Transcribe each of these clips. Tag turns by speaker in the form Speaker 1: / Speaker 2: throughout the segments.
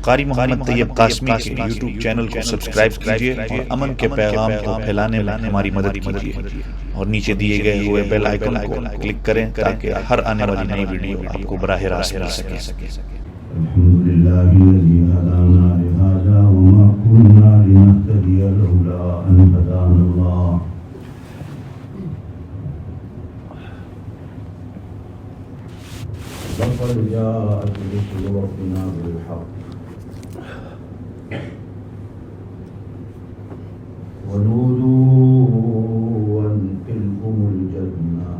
Speaker 1: قاری محمد طیب قاسمی کے YouTube channel کو سبسکرائب کیجیے اور امن کے پیغام کو پھیلانے میں ہماری مدد کیجیے اور نیچے دیے گئے ہوئے بیل آئیکن کو کلک کریں تاکہ ہر آنے والی نئی ویڈیو آپ کو براہ راست مل سکے۔
Speaker 2: الحمدللہ الذی ہدانا لہذا وما كنا لنهتدی لولا ان ہدانا اللہ۔ لقد جاءت رسل ربنا بالحق ونودوا أن تلكم الجنة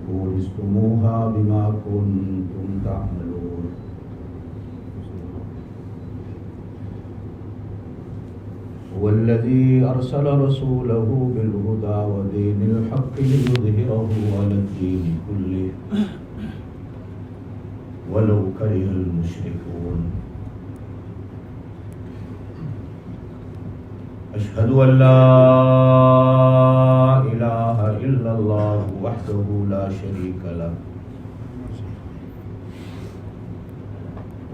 Speaker 2: أورثتموها بما كنتم تعملون۔ هو الذي أرسل رسوله بالهدى ودين الحق ليظهره على الدين كله ولو كره المشركون۔ أشهد أن لا إله إلا الله وحده لا شريك له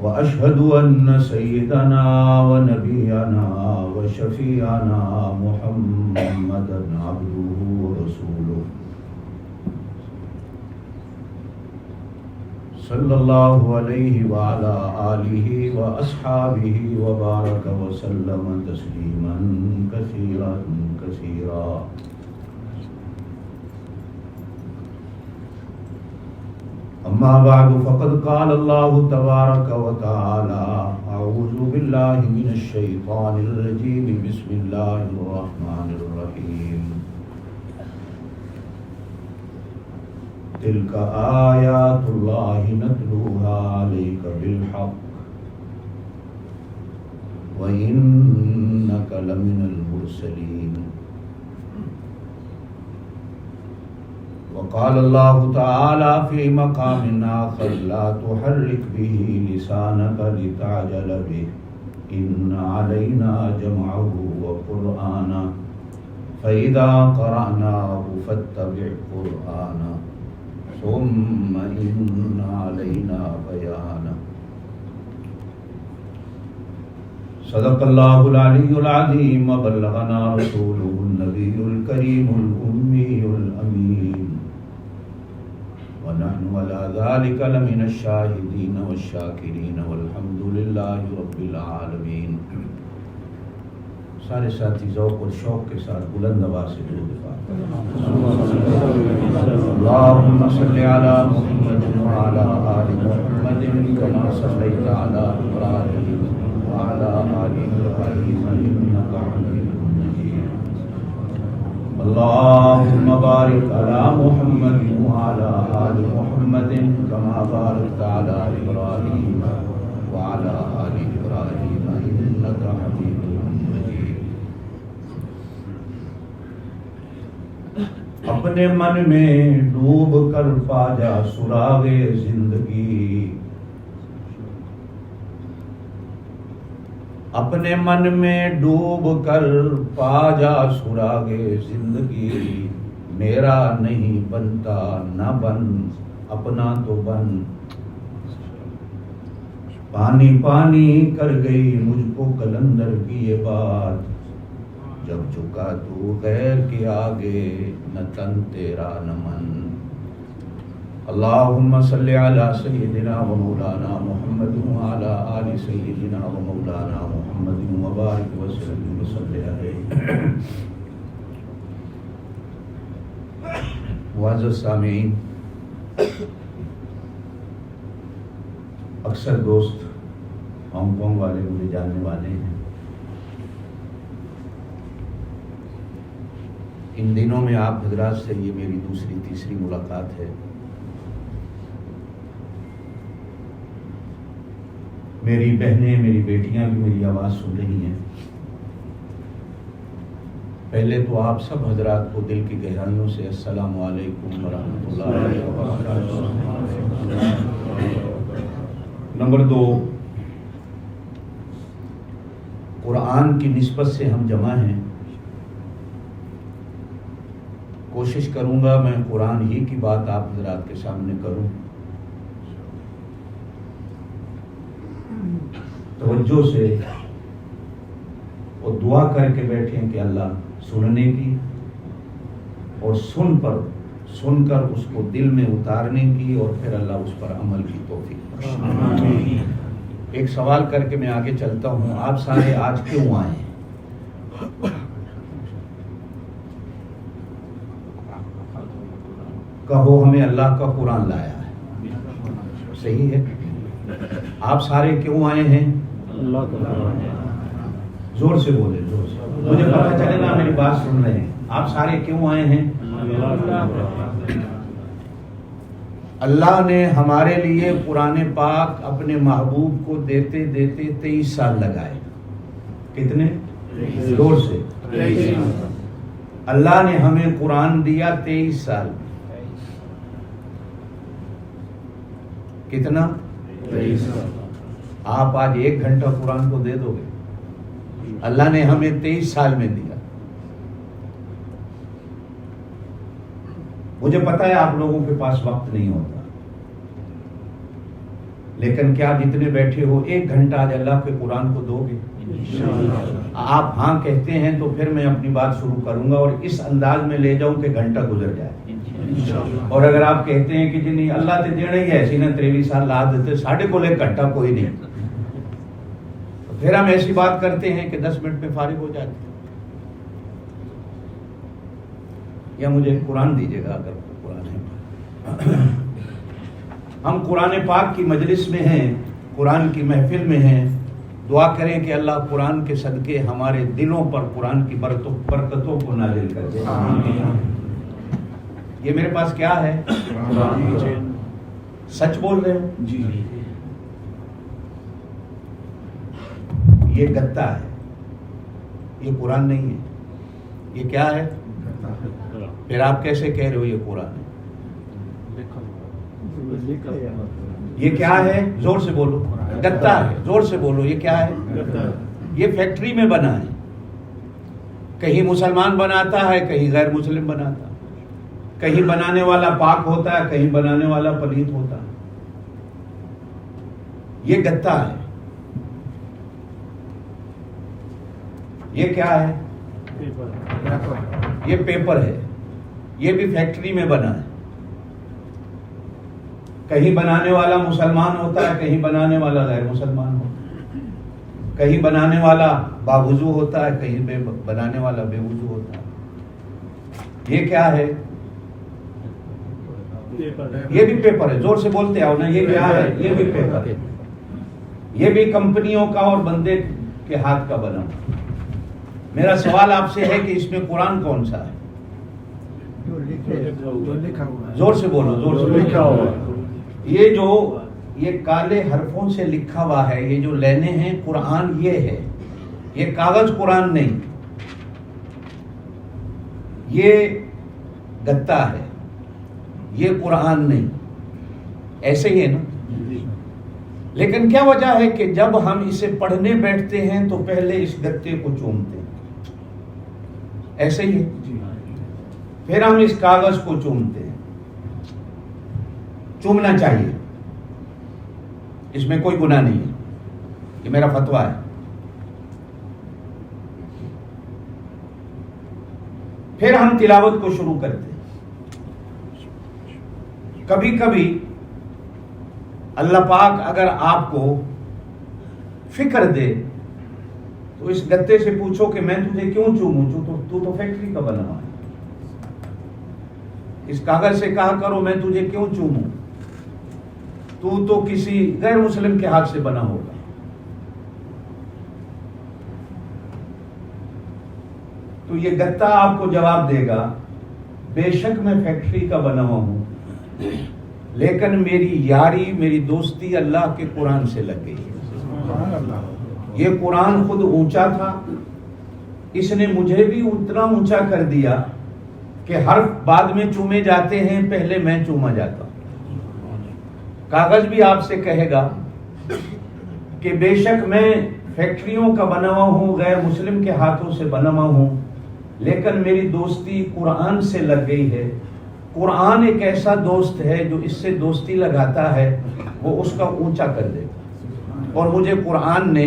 Speaker 2: وأشهد أن سيدنا ونبينا وشفيعنا محمدا عبده ورسوله صلى الله عليه وعلى آله وأصحابه وبارك وسلم تسليما كثيرا كثيرا۔ أما بعد فقد قال الله تبارك وتعالى أعوذ بالله من الشيطان الرجيم بسم الله الرحمن الرحيم۔ تلك آيات الله نتلوها عليك بالحق وإنك لمن المرسلين۔ وقال الله تعالى في مقام آخر لا تحرك به لسانك لتعجل به إن علينا جمعه وقرآنه فإذا قرأناه فاتبع قرآنه ثم إن علينا بيانه۔ صدق الله العلي العظيم وبلغنا رسوله النبي الكريم الأمي الأمين ونحن على ذلك لمن الشاهدين والشاكرين والحمد لله رب العالمين۔ سارے ساتھی ذوق اور شوق کے ساتھ بلند آواز سے درود اللهم صل على محمد وعلى آل محمد كما صليت على إبراهيم وعلى آل إبراهيم إنك حميد مجيد۔ اللهم بارك على محمد وعلى آل محمد كما باركت على إبراهيم وعلى آل إبراهيم إنك حميد مجيد۔ اپنے من میں ڈوب کر پا جا سراغ زندگی، اپنے من میں ڈوب کر پا جا سراغ زندگی، میرا نہیں بنتا نہ بن اپنا تو بن۔ پانی پانی کر گئی مجھ کو کلندر کی یہ بات، جب جھکا تو غیر کے آگے نہ تن تیرا نہ من۔ اللهم صل على سيدنا ومولانا محمد وعلى آل سيدنا ومولانا محمد وبارك وسلم وصلي عليه۔ معزز سامعین، اکثر دوست ہانگ کانگ والے مجھے جاننے والے ہیں۔ ان دنوں میں آپ حضرات سے یہ میری دوسری تیسری ملاقات ہے۔ میری بہنیں میری بیٹیاں بھی میری آواز سن رہی ہیں۔ پہلے تو آپ سب حضرات کو دل کی گہرائیوں سے السلام علیکم ورحمۃ اللہ وبرکاتہ۔ نمبر 2، قرآن کی نسبت سے ہم جمع ہیں۔ کوشش کروں گا میں قرآن ہی کی بات آپ حضرات کے سامنے کروں۔ توجہ سے اور دعا کر کے بیٹھیں کہ اللہ سننے کی اور سن کر اس کو دل میں اتارنے کی اور پھر اللہ اس پر عمل کی توفیق بخشے۔ ایک سوال کر کے میں آگے چلتا ہوں، آپ سارے آج کیوں آئے ہیں؟ کہو ہمیں اللہ کا قرآن لایا ہے، صحیح ہے؟ آپ سارے کیوں آئے ہیں؟ زور سے بولے، زور سے، مجھے پتہ چلے نا میری بات سن رہے ہیں۔ آپ سارے کیوں آئے ہیں؟ اللہ نے ہمارے لیے قرآن پاک اپنے محبوب کو دیتے دیتے 23 سال لگائے۔ کتنے؟ زور سے۔ اللہ نے ہمیں قرآن دیا 23 سال۔ کتنا؟ آپ آج 1 گھنٹہ قرآن کو دے دو گے، اللہ نے ہمیں 23 سال میں دیا۔ مجھے پتا ہے آپ لوگوں کے پاس وقت نہیں ہوتا، لیکن کیا جتنے بیٹھے ہو 1 گھنٹہ آج اللہ کے قرآن کو دو گے؟ آپ ہاں کہتے ہیں تو پھر میں اپنی بات شروع کروں گا اور اس انداز میں لے جاؤں کہ گھنٹہ گزر جائے۔ اور اگر آپ کہتے ہیں کہ جی نہیں اللہ تے دینا ہی ایسی نا 23 سال لا دیتے، ساڑھے کو لے گھنٹہ کوئی نہیں، تو پھر ہم ایسی بات کرتے ہیں کہ 10 منٹ میں فارغ ہو جاتے ہیں۔ یا مجھے قرآن دیجیے گا اگر قرآن ہے۔ ہم قرآن پاک کی مجلس میں ہیں، قرآن کی محفل میں ہیں، دعا کریں کہ اللہ قرآن کے صدقے ہمارے دلوں پر قرآن کی برکتوں کو نازل کر دے۔ یہ میرے پاس کیا ہے؟ سچ بول رہے ہو؟ جی۔ یہ گتا ہے، یہ قرآن نہیں ہے۔ یہ کیا ہے؟ پھر آپ کیسے کہہ رہے ہو یہ قرآن ہے؟ یہ کیا ہے؟ زور سے بولو۔ گتا ہے، زور سے بولو۔ یہ کیا ہے؟ یہ فیکٹری میں بنا ہے، کہیں مسلمان بناتا ہے، کہیں غیر مسلم بناتا ہے، کہیں بنانے والا پاک ہوتا ہے، کہیں بنانے والا پلیت ہوتا ہے۔ یہ گتا ہے۔ یہ کیا ہے؟ یہ پیپر ہے، یہ بھی فیکٹری میں بنا ہے، کہیں بنانے والا مسلمان ہوتا ہے، کہیں بنانے والا غیر مسلمان ہوتا ہے، کہیں بنانے والا باوضو ہوتا ہے، کہیں بنانے والا بے وضو ہوتا ہے۔ یہ کیا ہے؟ یہ بھی پیپر ہے، زور سے بولتے آؤ نا۔ یہ کیا ہے؟ یہ بھی پیپر ہے، یہ بھی کمپنیوں کا اور بندے کے ہاتھ کا بنا۔ میرا سوال آپ سے ہے کہ اس میں قرآن کون سا ہے؟ زور سے بولو، زور سے لکھا ہوا۔ یہ جو یہ کالے حرفوں سے لکھا ہوا ہے، یہ جو لینے ہیں قرآن یہ ہے، یہ کاغذ قرآن نہیں، یہ گتا ہے، یہ قرآن نہیں۔ ایسے ہی ہے نا؟ لیکن کیا وجہ ہے کہ جب ہم اسے پڑھنے بیٹھتے ہیں تو پہلے اس گتے کو چومتے ہیں؟ ایسے ہی ہے، پھر ہم اس کاغذ کو چومتے ہیں۔ چومنا چاہیے، اس میں کوئی گناہ نہیں ہے، یہ میرا فتویٰ ہے۔ پھر ہم تلاوت کو شروع کرتے ہیں۔ کبھی کبھی اللہ پاک اگر آپ کو فکر دے تو اس گتے سے پوچھو کہ میں تجھے کیوں چوموں، تو فیکٹری کا بنا ہوا ہے۔ اس کاغذ سے کہا کرو میں تجھے کیوں چوموں، تو کسی غیر مسلم کے ہاتھ سے بنا ہوگا۔ تو یہ گتا آپ کو جواب دے گا، بے شک میں فیکٹری کا بنا ہوا ہوں، لیکن میری یاری، میری دوستی اللہ کے قرآن سے لگ گئی ہے۔ یہ قرآن خود اونچا تھا، اس نے مجھے بھی اتنا اونچا کر دیا کہ حرف بعد میں چومے جاتے ہیں، پہلے میں چوما جاتا ہوں۔ کاغذ بھی آپ سے کہے گا کہ بے شک میں فیکٹریوں کا بنا ہوا ہوں، غیر مسلم کے ہاتھوں سے بنا ہوا ہوں، لیکن میری دوستی قرآن سے لگ گئی ہے۔ قرآن ایک ایسا دوست ہے جو اس سے دوستی لگاتا ہے، وہ اس کا اونچا کر دیتا ہے۔ اور مجھے قرآن نے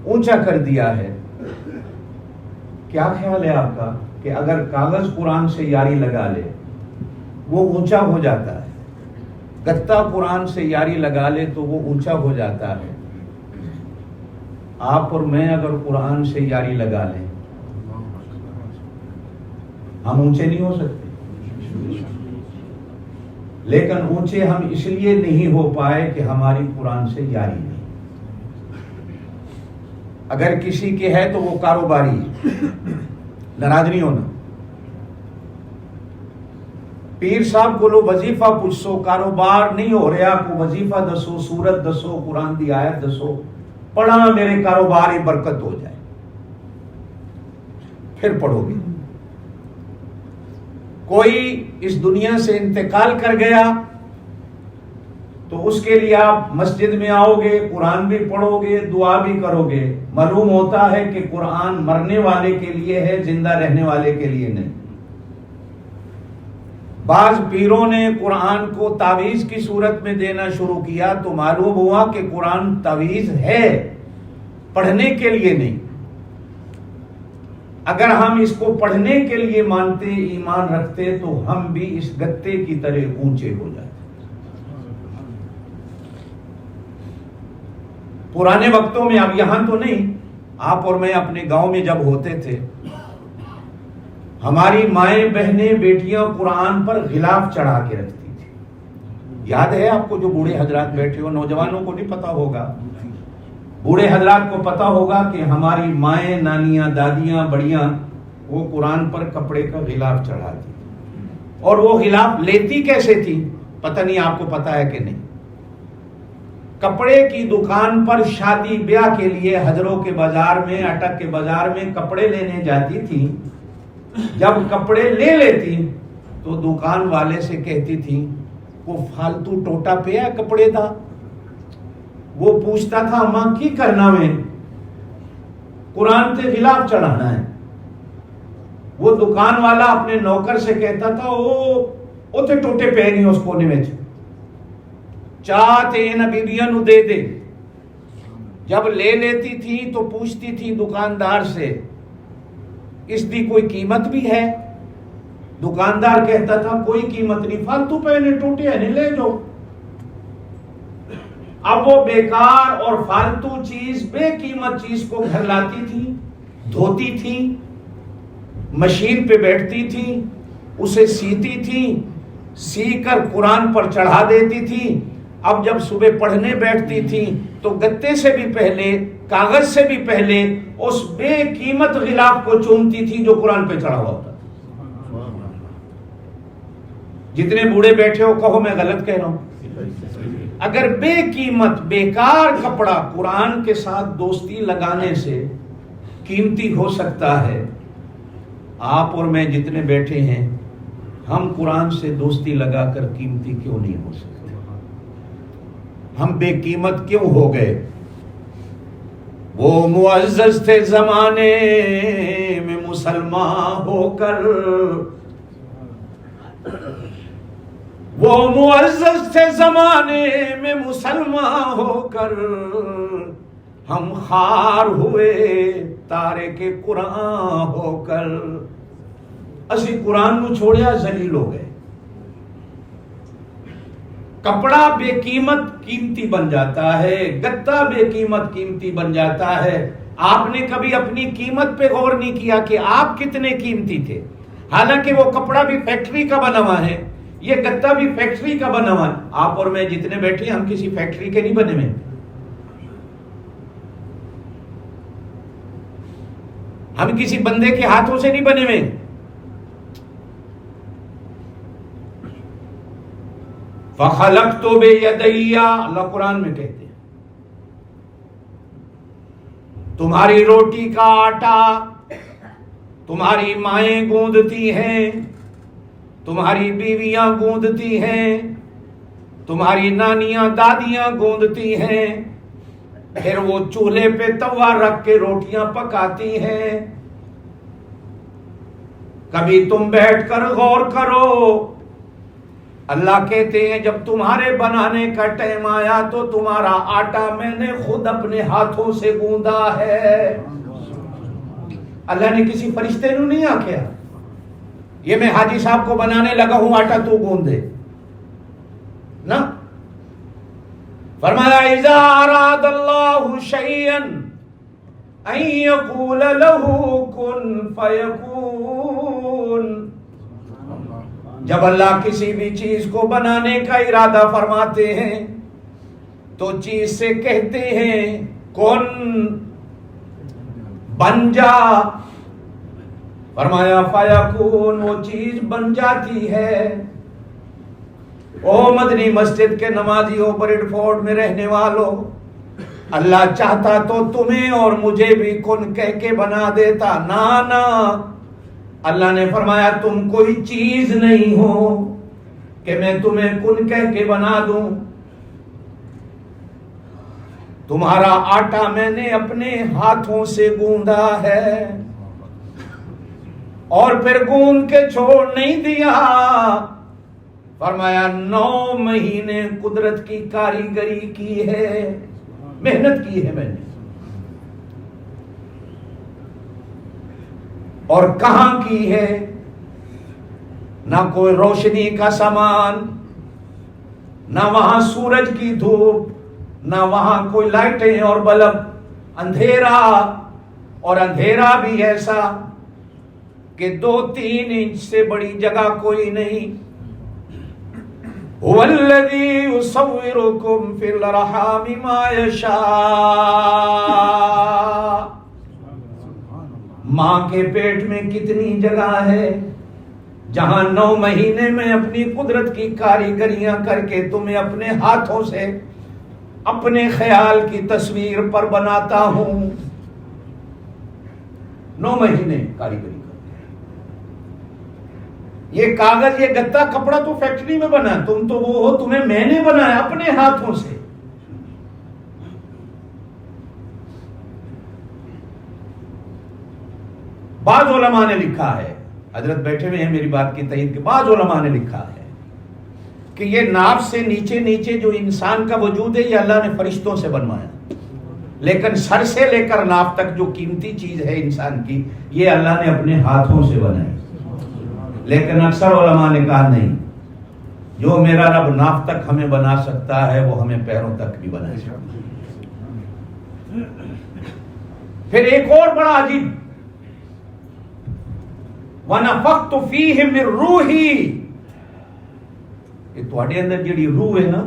Speaker 2: اونچا کر دیا ہے. کیا خیال ہے آپ کا کہ اگر کاغذ قرآن سے یاری لگا لے وہ اونچا ہو جاتا ہے, گتا قرآن سے یاری لگا لے تو وہ اونچا ہو جاتا ہے. آپ اور میں اگر قرآن سے یاری لگا لیں ہم اونچے نہیں ہو سکتے, لیکن اونچے ہم اس لیے نہیں ہو پائے کہ ہماری قرآن سے یاری نہیں. اگر کسی کے ہے تو وہ کاروباری ہے, ناراض نہیں ہونا. پیر صاحب کو لو وظیفہ پوچھو, کاروبار نہیں ہو رہا کو وظیفہ دسو, سورت دسو, قرآن دی آیت دسو, پڑھا میرے کاروبار برکت ہو جائے, پھر پڑھو گے. کوئی اس دنیا سے انتقال کر گیا تو اس کے لیے آپ مسجد میں آؤ گے, قرآن بھی پڑھو گے, دعا بھی کرو گے. معلوم ہوتا ہے کہ قرآن مرنے والے کے لیے ہے, زندہ رہنے والے کے لیے نہیں. بعض پیروں نے قرآن کو تعویذ کی صورت میں دینا شروع کیا تو معلوم ہوا کہ قرآن تعویذ ہے, پڑھنے کے لیے نہیں. اگر ہم اس کو پڑھنے کے لیے مانتے, ایمان رکھتے تو ہم بھی اس گتے کی طرح اونچے ہو جاتے. پرانے وقتوں میں, اب یہاں تو نہیں, آپ اور میں اپنے گاؤں میں جب ہوتے تھے, ہماری مائیں بہنیں بیٹیاں قرآن پر غلاف چڑھا کے رکھتی تھی. یاد ہے آپ کو, جو بوڑھے حضرات بیٹھے ہو, نوجوانوں کو نہیں پتا ہوگا, بوڑھے حضرات کو پتا ہوگا کہ ہماری مائیں, نانیاں, دادیاں, بڑیاں وہ قرآن پر کپڑے کا غلاف چڑھاتی. اور وہ غلاف لیتی کیسے تھی پتہ نہیں, آپ کو پتا ہے کہ نہیں. کپڑے کی دکان پر شادی بیاہ کے لیے حضروں کے بازار میں, اٹک کے بازار میں کپڑے لینے جاتی تھی. جب کپڑے لے لیتی تو دکان والے سے کہتی تھی وہ فالتو ٹوٹا پیا کپڑے دا. وہ پوچھتا تھا ماں کی کرنا میں, قرآن تے غلاف چڑھانا ہے. وہ دکان والا اپنے نوکر سے کہتا تھا وہ تے ٹوٹے پے نہیں اس کونے میں, چاہتے ان بیبیاں نو دے دے. جب لے لیتی تھی تو پوچھتی تھی دکاندار سے اس دی کوئی قیمت بھی ہے. دکاندار کہتا تھا کوئی قیمت نہیں, فالتو پہنے ٹوٹے ہیں نہیں لے جاؤ. اب وہ بیکار اور فالتو چیز, بے قیمت چیز کو گھر لاتی تھی, دھوتی تھی, مشین پہ بیٹھتی تھی, اسے سیتی تھی, سی کر قرآن پر چڑھا دیتی تھی. اب جب صبح پڑھنے بیٹھتی تھی تو گتے سے بھی پہلے, کاغذ سے بھی پہلے اس بے قیمت غلاف کو چومتی تھی جو قرآن پہ چڑھا ہوا ہوتا. جتنے بوڑھے بیٹھے ہو کہو میں غلط کہہ رہا ہوں. اگر بے قیمت بیکار کپڑا قرآن کے ساتھ دوستی لگانے سے قیمتی ہو سکتا ہے, آپ اور میں جتنے بیٹھے ہیں ہم قرآن سے دوستی لگا کر قیمتی کیوں نہیں ہو سکتے؟ ہم بے قیمت کیوں ہو گئے؟ وہ معزز تھے زمانے میں مسلمان ہو کر, وہ معزز تھے زمانے میں مسلمان ہو کر, ہم خار ہوئے تارے کے قرآن ہو کر. اسی قرآن کو چھوڑیا ذلیل ہو گئے. کپڑا بے قیمت قیمتی بن جاتا ہے, گتا بے قیمت قیمتی بن جاتا ہے. آپ نے کبھی اپنی قیمت پہ غور نہیں کیا کہ آپ کتنے قیمتی تھے. حالانکہ وہ کپڑا بھی فیکٹری کا بنا ہوا ہے, یہ گتا بھی فیکٹری کا بنا ہوا ہے. آپ اور میں جتنے بیٹھے ہیں ہم کسی فیکٹری کے نہیں بنے ہوئے, ہم کسی بندے کے ہاتھوں سے نہیں بنے ہوئے. فَخَلَقْتُ بِيَدَيَّ, اللہ قرآن میں کہتے ہیں تمہاری روٹی کا آٹا تمہاری مائیں گوندتی ہیں, تمہاری بیویاں گوندتی ہیں, تمہاری نانیاں دادیاں گوندتی ہیں, پھر وہ چولہے پہ توا رکھ کے روٹیاں پکاتی ہیں. کبھی تم بیٹھ کر غور کرو اللہ کہتے ہیں جب تمہارے بنانے کا ٹائم آیا تو تمہارا آٹا میں نے خود اپنے ہاتھوں سے گوندا ہے. اللہ نے کسی فرشتے نو نہیں آکھیا یہ میں حاجی صاحب کو بنانے لگا ہوں آٹا تو گوند دے نا. فرمایا اذا اراد اللہ شیئا ان یقول له کن فیکون. جب اللہ کسی بھی چیز کو بنانے کا ارادہ فرماتے ہیں تو چیز سے کہتے ہیں کن بن جا. فرمایا فیکون وہ چیز بن جاتی ہے. او مدنی مسجد کے نمازیوں بریڈ فورڈ میں رہنے والوں اللہ چاہتا تو تمہیں اور مجھے بھی کن کہہ کے بنا دیتا. نا اللہ نے فرمایا تم کوئی چیز نہیں ہو کہ میں تمہیں کن کہہ کے بنا دوں. تمہارا آٹا میں نے اپنے ہاتھوں سے گوندا ہے اور پھر گوند کے چھوڑ نہیں دیا. فرمایا 9 مہینے قدرت کی کاریگری کی ہے, محنت کی ہے میں نے. اور کہاں کی ہے؟ نہ کوئی روشنی کا سامان, نہ وہاں سورج کی دھوپ, نہ وہاں کوئی لائٹیں اور بلب. اندھیرا, اور اندھیرا بھی ایسا کہ 2-3 انچ سے بڑی جگہ کوئی نہیں. هو الذی یصورکم فی الارحام ما یشاء. ماں کے پیٹ میں کتنی جگہ ہے جہاں 9 مہینے میں اپنی قدرت کی کاریگریاں کر کے تمہیں اپنے ہاتھوں سے اپنے خیال کی تصویر پر بناتا ہوں. 9 مہینے کاریگری. یہ کاغذ, یہ گتا, کپڑا تو فیکٹری میں بنا, تم تو وہ ہو, تمہیں میں نے بنایا اپنے ہاتھوں سے. بعض علماء نے لکھا ہے, حضرت بیٹھے ہوئے ہیں میری بات کی تائید کے, بعض علماء نے لکھا ہے کہ یہ ناف سے نیچے نیچے جو انسان کا وجود ہے یہ اللہ نے فرشتوں سے بنوایا, لیکن سر سے لے کر ناف تک جو قیمتی چیز ہے انسان کی یہ اللہ نے اپنے ہاتھوں سے بنائی. لیکن اکثر علماء نے کہا نہیں, جو میرا رب ناف تک ہمیں بنا سکتا ہے وہ ہمیں پیروں تک بھی بنا سکتا ہے. پھر ایک اور بڑا عجیب, وَنَفَخْتُ فِيهِ مِن رُوحِي. کہ تمہارے اندر جڑی روح ہے نا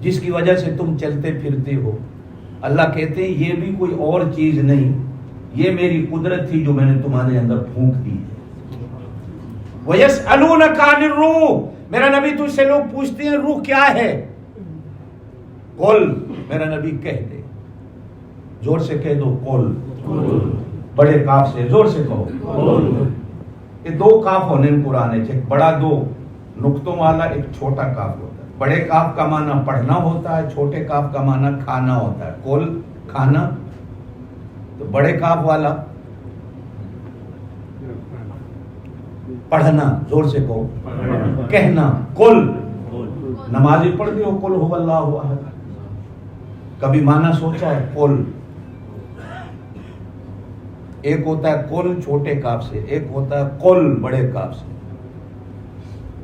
Speaker 2: جس کی وجہ سے تم چلتے پھرتے ہو, اللہ کہتے ہیں یہ بھی کوئی اور چیز نہیں, یہ میری قدرت تھی جو میں نے تمہارے اندر پھونک دی ہے. وَيَسْأَلُونَكَ عَنِ الرُّوحِ. میرا نبی تجھ سے لوگ پوچھتے ہیں روح کیا ہے, قل, میرا نبی کہہ دے, زور سے کہہ دو قل, بڑے کاف سے زور سے کہو. یہ 2 کاف ہونے قرآن ہے, ایک بڑا 2 نقطوں والا, ایک چھوٹا کاف ہوتا ہے. بڑے کاف کا معنی پڑھنا ہوتا ہے, چھوٹے کاف کا معنی کھانا ہوتا ہے. قل کھانا, تو بڑے کاف والا پڑھنا, زور سے کہو, کہنا. قل, نمازی پڑھتے ہو قل هو اللہ احد, کبھی معنی سوچا ہے قل؟ ایک ہوتا ہے قل چھوٹے کاف سے, ایک ہوتا ہے قل بڑے کاف سے.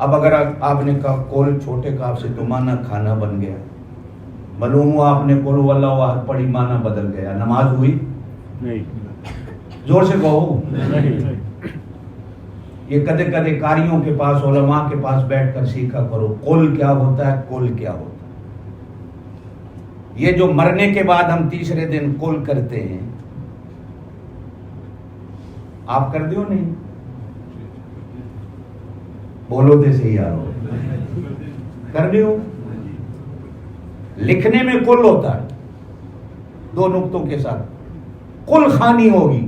Speaker 2: اب اگر آپ نے کہا قل چھوٹے کاف سے تو معنی کھانا بن گیا, معلوم ہوا آپ نے قل هو اللہ احد پڑھی, معنی بدل گیا, نماز ہوئی نہیں. زور سے کہو. یہ کدے کدے قاریوں کے پاس, علماء کے پاس بیٹھ کر سیکھا کرو قل کیا ہوتا ہے, قل کیا ہوتا ہے. یہ جو مرنے کے بعد ہم تیسرے دن قل کرتے ہیں, آپ کر دیو نہیں, بولو دے سے یارو, کر دیو. لکھنے میں قل ہوتا ہے 2 نقطوں کے ساتھ, قل خانی ہوگی,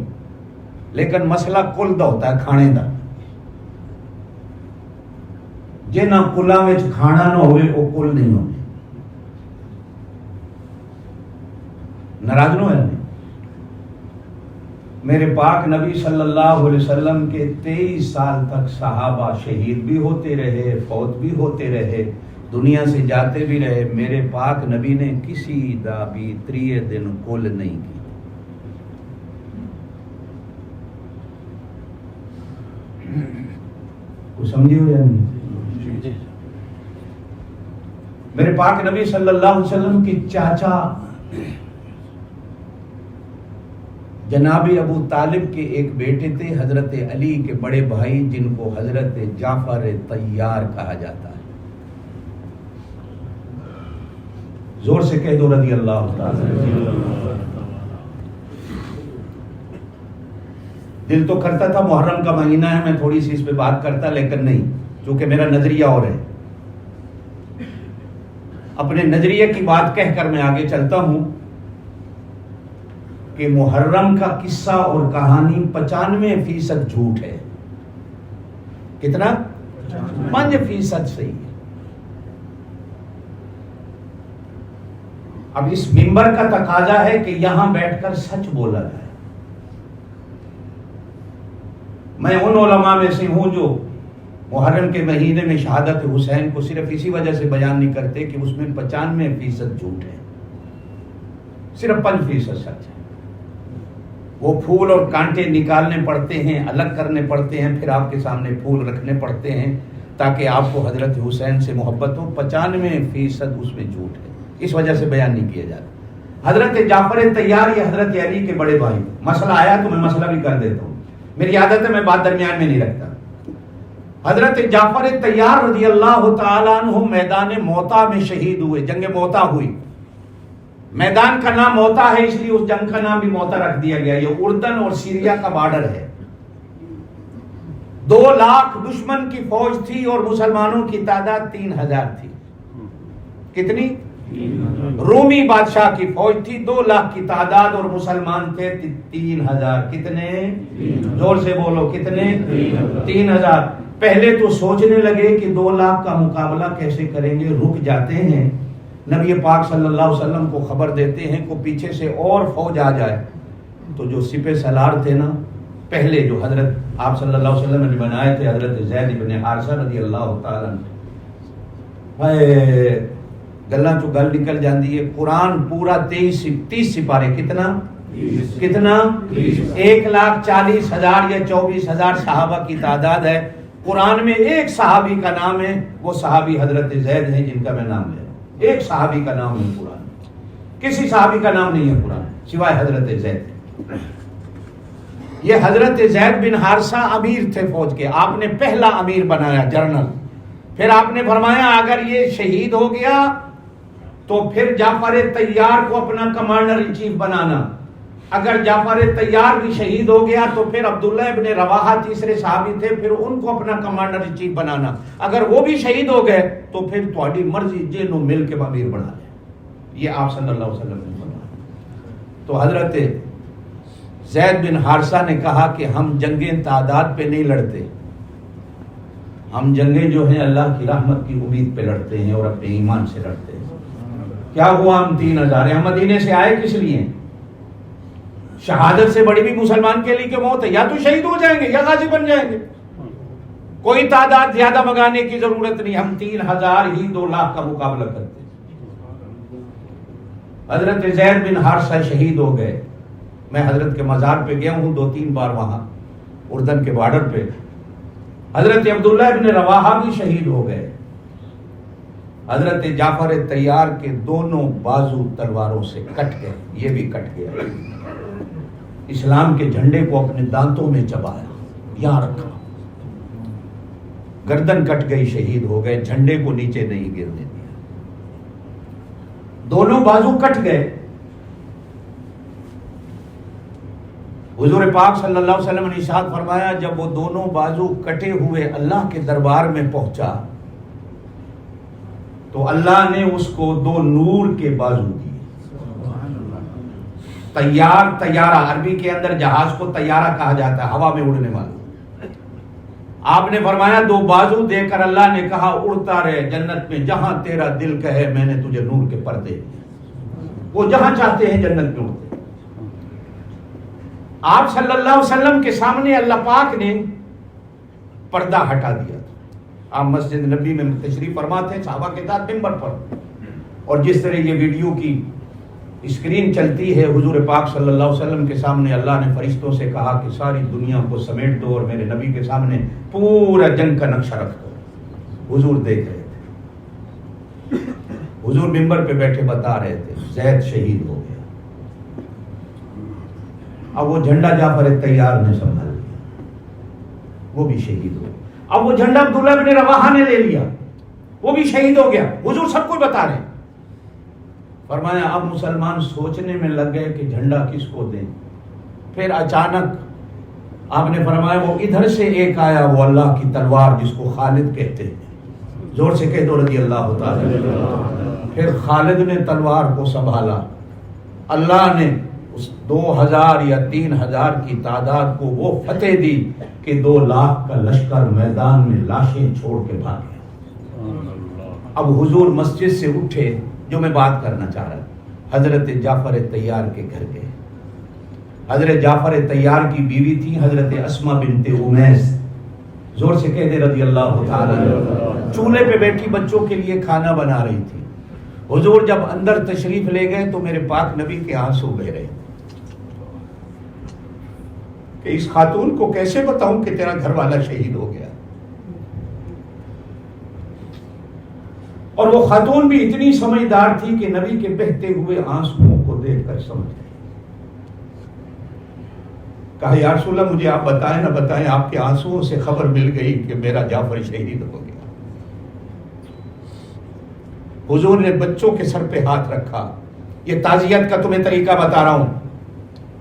Speaker 2: لیکن مسئلہ قل دا ہوتا ہے, کھانے دا. جنہ کلا میں کھانا نہ ہوئے وہ کل نہیں ہونے. ناراض نہ ہے, میرے پاک نبی صلی اللہ علیہ وسلم کے 23 سال تک صحابہ شہید بھی ہوتے رہے، فوت بھی ہوتے رہے، دنیا سے جاتے بھی رہے، میرے پاک نبی نے کسی دا بھی 3 دن کل نہیں کی۔ کو سمجھی ہو یا نہیں؟ میرے پاک نبی صلی اللہ علیہ وسلم کے چاچا جناب ابو طالب کے ایک بیٹے تھے، حضرت علی کے بڑے بھائی، جن کو حضرت جعفر طیار کہا جاتا ہے۔ زور سے کہہ دو رضی اللہ تعالی۔ دل تو کرتا تھا محرم کا مہینہ ہے میں تھوڑی سی اس پہ بات کرتا، لیکن نہیں، چونکہ میرا نظریہ اور ہے۔ اپنے نظریے کی بات کہہ کر میں آگے چلتا ہوں کہ محرم کا قصہ اور کہانی 95% جھوٹ ہے۔ کتنا؟ 5% صحیح ہے۔ اب اس منبر کا تقاضا ہے کہ یہاں بیٹھ کر سچ بولا جائے۔ میں ان علماء میں سے ہوں جو محرم کے مہینے میں شہادت حسین کو صرف اسی وجہ سے بیان نہیں کرتے کہ اس میں 95% جھوٹ ہے، صرف 5% سچ ہے۔ وہ پھول اور کانٹے نکالنے پڑتے ہیں، الگ کرنے پڑتے ہیں، پھر آپ کے سامنے پھول رکھنے پڑتے ہیں تاکہ آپ کو حضرت حسین سے محبت ہو۔ 95% اس میں جھوٹ ہے، اس وجہ سے بیان نہیں کیا جاتا۔ حضرت جعفر طیار یہ حضرت علی کے بڑے بھائی، مسئلہ آیا تو میں مسئلہ بھی کر دیتا ہوں، میری عادت ہے میں بات درمیان میں نہیں رکھتا۔ حضرت جعفر طیار رضی اللہ تعالیٰ عنہ میدان موتا میں شہید ہوئے، جنگ موتا ہوئی۔ میدان کا نام موتا ہے اس لیے اس جنگ کا نام بھی موتا رکھ دیا گیا۔ یہ اردن اور سیریا کا بارڈر ہے۔ 2 لاکھ دشمن کی فوج تھی اور مسلمانوں کی تعداد 3000 تھی۔ کتنی؟ رومی بادشاہ کی فوج تھی 2 لاکھ کی تعداد اور مسلمان تھے 3000۔ کتنے؟ زور سے بولو، کتنے؟ 3000۔ پہلے تو سوچنے لگے کہ 2 لاکھ کا مقابلہ کیسے کریں گے، رک جاتے ہیں، نبی پاک صلی اللہ علیہ وسلم کو خبر دیتے ہیں کہ پیچھے سے اور فوج آ جائے۔ تو جو سپہ سالار تھے نا، پہلے جو حضرت آپ صلی اللہ علیہ وسلم نے بنائے تھے، حضرت زید بن حارثہ رضی اللہ تعالیٰ عنہ، گلاں چو گل نکل جاندی ہے۔ قرآن پورا 30 سپارے، کتنا؟ 1,40,000 یا 24,000 صحابہ کی تعداد ہے۔ قرآن میں ایک صحابی کا نام ہے، وہ صحابی حضرت زید ہیں جن کا میں نام لے رہا ہوں۔ ایک صحابی کا نام ہے قرآن، کسی صحابی کا نام نہیں ہے قرآن سوائے حضرت زید۔ یہ حضرت زید بن حارثہ امیر تھے فوج کے، آپ نے پہلا امیر بنایا، جنرل۔ پھر آپ نے فرمایا اگر یہ شہید ہو گیا تو پھر جعفر طیار کو اپنا کمانڈر ان چیف بنانا، اگر جعفر طیار بھی شہید ہو گیا تو پھر عبداللہ ابن رواحہ تیسرے صحابی تھے، پھر ان کو اپنا کمانڈر ان چیف بنانا، اگر وہ بھی شہید ہو گئے تو پھر تہاڈی مرضی جنوں مل کے امیر بنا لیں۔ یہ آپ صلی اللہ علیہ وسلم نے فرمایا۔ تو حضرت زید بن حارثہ نے کہا کہ ہم جنگیں تعداد پہ نہیں لڑتے، ہم جنگیں جو ہیں اللہ کی رحمت کی امید پہ لڑتے ہیں اور اپنے ایمان سے لڑتے ہیں۔ کیا ہوا؟ ہم 3000 ہیں۔ ہم مدینے سے آئے کس لیے؟ شہادت سے بڑی بھی مسلمان کے لیے کہ موت ہے، یا تو شہید ہو جائیں گے یا غازی بن جائیں گے، کوئی تعداد زیادہ منگانے کی ضرورت نہیں، ہم 3000 ہی 2 لاکھ کا مقابلہ کرتے ہیں۔ حضرت زید بن حارثہ شہید ہو گئے۔ میں حضرت کے مزار پہ گیا ہوں 2-3 بار، وہاں اردن کے بارڈر پہ۔ حضرت عبداللہ ابن رواحہ بھی شہید ہو گئے۔ حضرت جعفر طیار کے دونوں بازو تلواروں سے کٹ گئے، یہ بھی کٹ گیا۔ اسلام کے جھنڈے کو اپنے دانتوں میں چبایا، یہاں رکھا، گردن کٹ گئی، شہید ہو گئے، جھنڈے کو نیچے نہیں گرنے دیا، دونوں بازو کٹ گئے۔ حضور پاک صلی اللہ علیہ وسلم نے ارشاد فرمایا جب وہ دونوں بازو کٹے ہوئے اللہ کے دربار میں پہنچا تو اللہ نے اس کو 2 نور کے بازو دیے۔ طیار، طیارہ عربی کے اندر جہاز کو طیارہ کہا جاتا ہے، ہوا میں اڑنے والا۔ آپ نے فرمایا 2 بازو دے کر اللہ نے کہا اڑتا رہے جنت میں، جہاں تیرا دل کہے میں نے تجھے نور کے پردے دیے۔ وہ جہاں چاہتے ہیں جنت میں اڑتے۔ آپ صلی اللہ علیہ وسلم کے سامنے اللہ پاک نے پردہ ہٹا دیا تھا. آپ مسجد نبی میں تشریف فرما تھے صحابہ کے ساتھ ممبر پر, اور جس طرح یہ ویڈیو کی اسکرین چلتی ہے, حضور پاک صلی اللہ علیہ وسلم کے سامنے اللہ نے فرشتوں سے کہا کہ ساری دنیا کو سمیٹ دو اور میرے نبی کے سامنے پورا جنگ کا نقشہ رکھ دو. حضور دیکھ رہے تھے, حضور ممبر پہ بیٹھے بتا رہے تھے زید شہید ہو گیا. اب وہ جھنڈا جعفر طیار نے سنبھال لیا, وہ بھی شہید ہو گیا. اب وہ جھنڈا عبداللہ بن رواحہ نے لے لیا, وہ بھی شہید ہو گیا. حضور سب کو بتا رہے ہیں. فرمایا اب مسلمان سوچنے میں لگ گئے کہ جھنڈا کس کو دیں. پھر اچانک آپ نے فرمایا وہ ادھر سے ایک آیا, وہ اللہ کی تلوار جس کو خالد کہتے ہیں, زور سے کہہ دو رضی اللہ تعالی. پھر خالد نے تلوار کو سنبھالا. اللہ نے اس 2000 یا 3000 کی تعداد کو وہ فتح دی کہ 2 لاکھ کا لشکر میدان میں لاشیں چھوڑ کے بھاگے. اب حضور مسجد سے اٹھے, جو میں بات کرنا چاہ رہا ہوں, حضرت جعفر طیار کے گھر گئے. حضرت جعفر طیار کی بیوی تھی حضرت اسما بنت امیس, زور سے کہہ دے رضی اللہ تعالی. چولہے پہ بیٹھی بچوں کے لیے کھانا بنا رہی تھی. حضور جب اندر تشریف لے گئے تو میرے پاک نبی کے آنسو بہ رہے کہ اس خاتون کو کیسے بتاؤں کہ تیرا گھر والا شہید ہو گیا. اور وہ خاتون بھی اتنی سمجھدار تھی کہ نبی کے بہتے ہوئے آنسوؤں کو دیکھ کر سمجھ گئی. کہا یا رسول اللہ مجھے آپ بتائیں نہ بتائیں, آپ کے آنسوؤں سے خبر مل گئی کہ میرا جعفر شہید ہو گیا. حضور نے بچوں کے سر پہ ہاتھ رکھا. یہ تعزیت کا تمہیں طریقہ بتا رہا ہوں.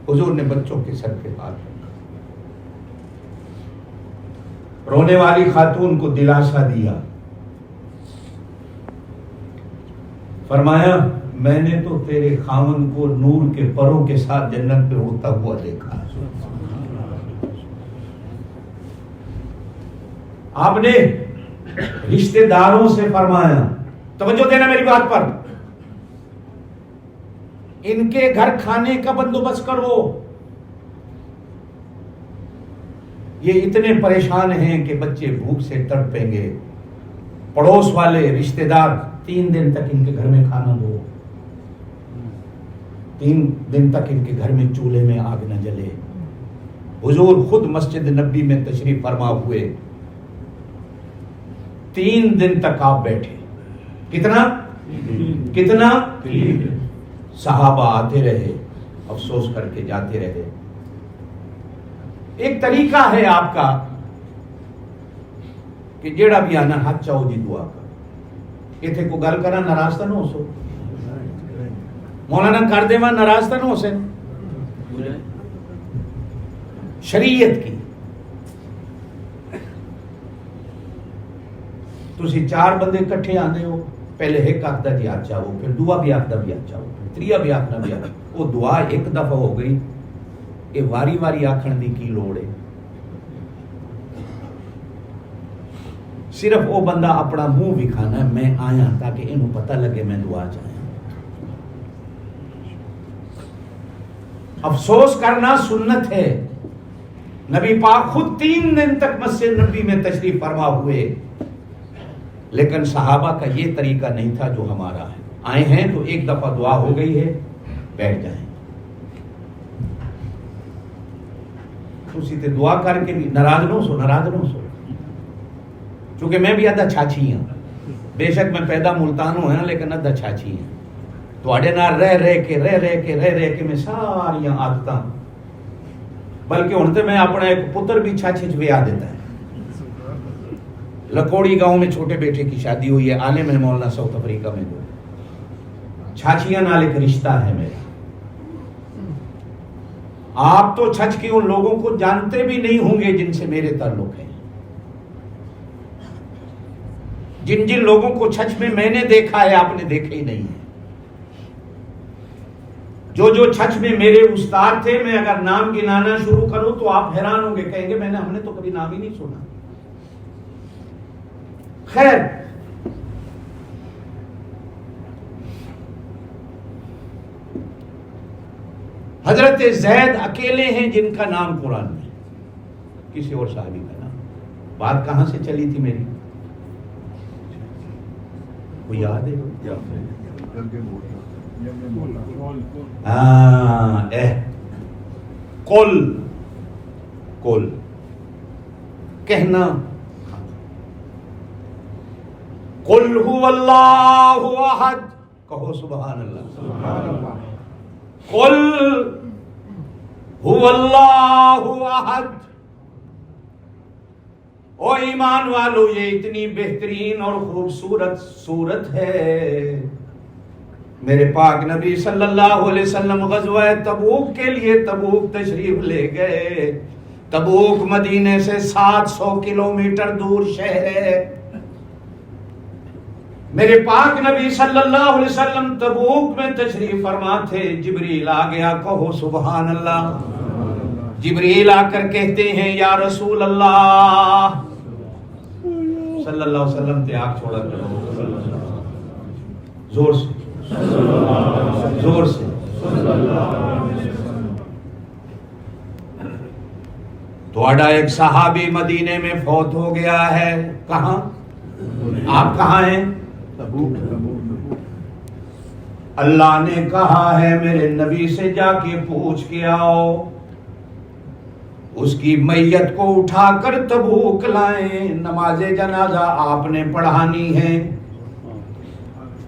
Speaker 2: حضور نے بچوں کے سر پہ ہاتھ رکھا. رونے والی خاتون کو دلاسا دیا. فرمایا میں نے تو تیرے خاوند کو نور کے پروں کے ساتھ جنت پہ اڑتا ہوا دیکھا. آپ نے رشتہ داروں سے فرمایا, توجہ دینا میری بات پر, ان کے گھر کھانے کا بندوبست کرو. یہ اتنے پریشان ہیں کہ بچے بھوک سے تڑپیں گے. پڑوس والے رشتہ دار 3 دن تک ان کے گھر میں کھانا دو, 3 دن تک ان کے گھر میں چولہے میں آگ نہ جلے. حضور خود مسجد نبی میں تشریف فرما ہوئے, 3 دن تک آپ بیٹھے. کتنا صحابہ آتے رہے, افسوس کر کے جاتے رہے. ایک طریقہ ہے آپ کا کہ جیڑا بھی آنا ہاتھ چاہو جی دعا کر. یہ تھے کو گل کرنا ناراض تو نہ ہو سو, مولانا کر دے وہاں ناراض تو نہ ہو سن. شریعت کی تسی 4 بندے کٹھے آنے ہو, پہلے ایک آخدہ جی ہاتھ چاہو, پھر دعا بھی آخدہ بھی ہاتھ چاہو, پھر تریا بھی آخنا بھی آخدہ. وہ دعا ایک دفعہ ہو گئی, یہ واری واری آخن دی کی لوڑ ہے. صرف وہ بندہ اپنا منہ وکھانا ہے میں آیا تاکہ انہوں پتہ لگے میں دعا چاہیا. افسوس کرنا سنت ہے. نبی پاک خود 3 دن تک مسجد نبی میں تشریف فرما ہوئے, لیکن صحابہ کا یہ طریقہ نہیں تھا جو ہمارا ہے. آئے ہیں تو ایک دفعہ دعا ہو گئی ہے, بیٹھ جائیں. اسی تے دعا کر کے بھی ناراض نہ سو. چونکہ میں بھی ادھا چھاچھی ہوں, بے شک میں پیدا ملتان ہوں ہیں, لیکن ادھا چھاچھی ہوں. تو اڑے نال رہ کے میں ساری عادتاں, بلکہ ہن تے میں اپنا ایک پتر بھی چھاچھی چ ویا دیتا ہے. لکوڑی گاؤں میں چھوٹے بیٹے کی شادی ہوئی ہے, عالم ہے مولانا ساؤتھ افریقہ میں. چھاچیاں نال ایک رشتہ ہے میرا. آپ تو چھچ کے ان لوگوں کو جانتے بھی نہیں ہوں گے جن سے میرے تعلق ہے. جن لوگوں کو چھچ میں نے دیکھا ہے آپ نے دیکھے ہی نہیں ہے. جو چھچ میں میرے استاد تھے, میں اگر نام گنانا شروع کروں تو آپ حیران ہوں گے, کہیں گے ہم نے تو کبھی نام ہی نہیں سنا. خیر, حضرت زید اکیلے ہیں جن کا نام قرآن میں، کسی اور صحابی کا نام۔ بات کہاں سے چلی تھی میری؟ وہ یاد ہے؟ ہاں، قل کہنا، قل هو اللہ احد، کہو سبحان اللہ۔ قل هو اللہ احد۔ او ایمان والو، یہ اتنی بہترین اور خوبصورت صورت ہے۔ میرے پاک نبی صلی اللہ علیہ وسلم غزوہ تبوک کے لیے تبوک تشریف لے گئے۔ تبوک مدینے سے 700 کلومیٹر دور شہر ہے۔ میرے پاک نبی صلی اللہ علیہ وسلم تبوک میں تشریف فرما تھے، جبریل آ گیا، کہو سبحان اللہ۔ جبریل آ کر کہتے ہیں یا رسول اللہ صلی اللہ علیہ وسلم تے آنکھ چھوڑا کرو، زور سے زور سے۔ تھوڑا ایک صحابی مدینے میں فوت ہو گیا ہے، کہاں؟ آپ کہاں ہیں؟ اللہ نے کہا ہے میرے نبی سے جا کے پوچھ کے آؤ، اس کی میت کو اٹھا کر تبوک لائیں، نماز جنازہ آپ نے پڑھانی ہے،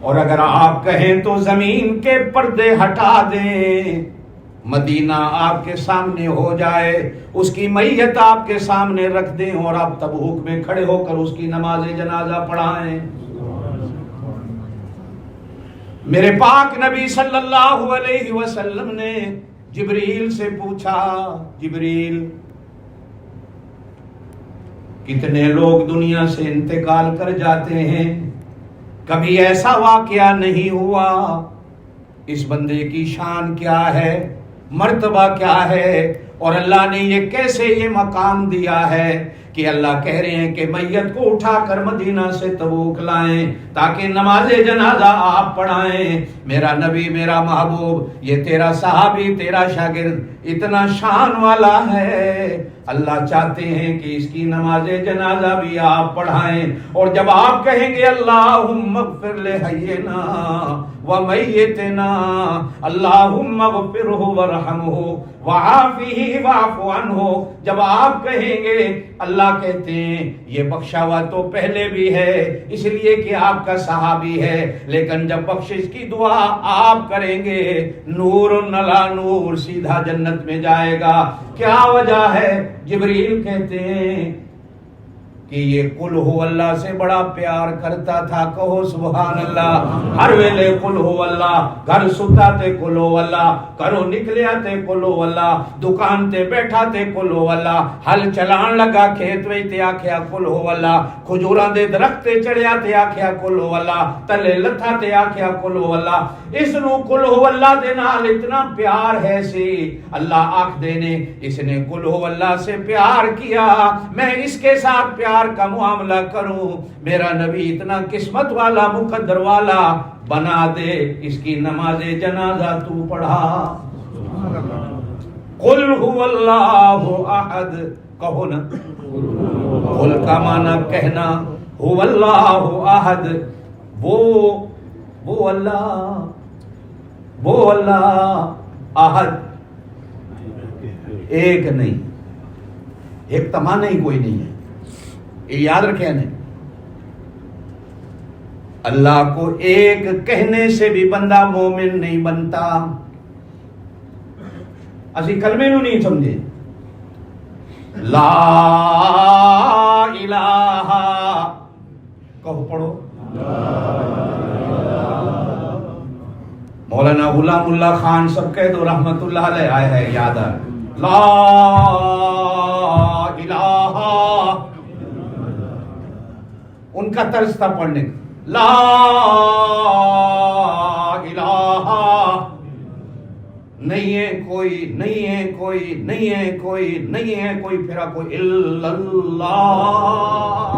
Speaker 2: اور اگر آپ کہیں تو زمین کے پردے ہٹا دیں، مدینہ آپ کے سامنے ہو جائے، اس کی میت آپ کے سامنے رکھ دیں، اور آپ تبوک میں کھڑے ہو کر اس کی نماز جنازہ پڑھائیں۔ میرے پاک نبی صلی اللہ علیہ وسلم نے جبریل سے پوچھا، جبریل کتنے لوگ دنیا سے انتقال کر جاتے ہیں، کبھی ایسا واقعہ نہیں ہوا، اس بندے کی شان کیا ہے، مرتبہ کیا ہے، اور اللہ نے یہ کیسے یہ مقام دیا ہے کہ اللہ کہہ رہے ہیں کہ میت کو اٹھا کر مدینہ سے تبوک لائیں تاکہ نماز جنازہ آپ پڑھائیں۔ میرا نبی، میرا محبوب، یہ تیرا صحابی، تیرا شاگرد اتنا شان والا ہے، اللہ چاہتے ہیں کہ اس کی نماز جنازہ بھی آپ پڑھائیں، اور جب آپ کہیں گے اللہم اغفر لحینا ومیتنا، اللہم اغفرہ ورحمہ وعافہ واعف عنہ، جب آپ کہیں گے، اللہ کہتے ہیں یہ بخشا ہوا تو پہلے بھی ہے اس لیے کہ آپ کا صحابی ہے، لیکن جب بخشش کی دعا آپ کریں گے، نور نلا نور، سیدھا جنت میں جائے گا۔ کیا وجہ ہے؟ جبریل کہتے ہیں کہ یہ قل ہو اللہ سے بڑا پیار کرتا تھا، کہو سبحان اللہ۔ ہر ویلے قل ہو اللہ، گھر ستا تے قل ہو اللہ، کرو نکلیا تے قل ہو اللہ، دکان تے بیٹھا تے قل ہو اللہ، ہل چلان لگا کھیت وچ تے آکھیا قل ہو اللہ، کھجوراں دے درخت تے چڑھیا تے آکھیا قل ہو اللہ، تلے لتھا تے آکھیا قل ہو اللہ۔ اس نو قل ہو اللہ دے نال اتنا پیار ہے سی، اللہ آکھ دے نے اس نے قل ہو اللہ سے پیار کیا، میں اس کے ساتھ پیار کا معاملہ کروں، میرا نبی اتنا قسمت والا مقدر والا بنا دے، اس کی نماز جنازہ تو پڑھا۔ قل هو اللہ احد، کہو نا، قل کا معنی کہنا، هو اللہ احد، وہ اللہ احد، ایک نہیں، ایک تمانا ہی کوئی نہیں ہے، یہ یاد رکھیں نا، اللہ کو ایک کہنے سے بھی بندہ مومن نہیں بنتا۔ اسی کلمے نو نہیں سمجھے، لا الہ، کہو پڑھو، مولانا غلام اللہ خان سب کہہ دو رحمت اللہ علیہ، آئے ہے یاد ہے، لا الہ، ان کا طرز تھا پڑھنے کا، لا الہ، نہیں ہے کوئی، نہیں ہے کوئی، نہیں ہے کوئی، نہیں ہے کوئی پھرا کوئی، الا اللہ۔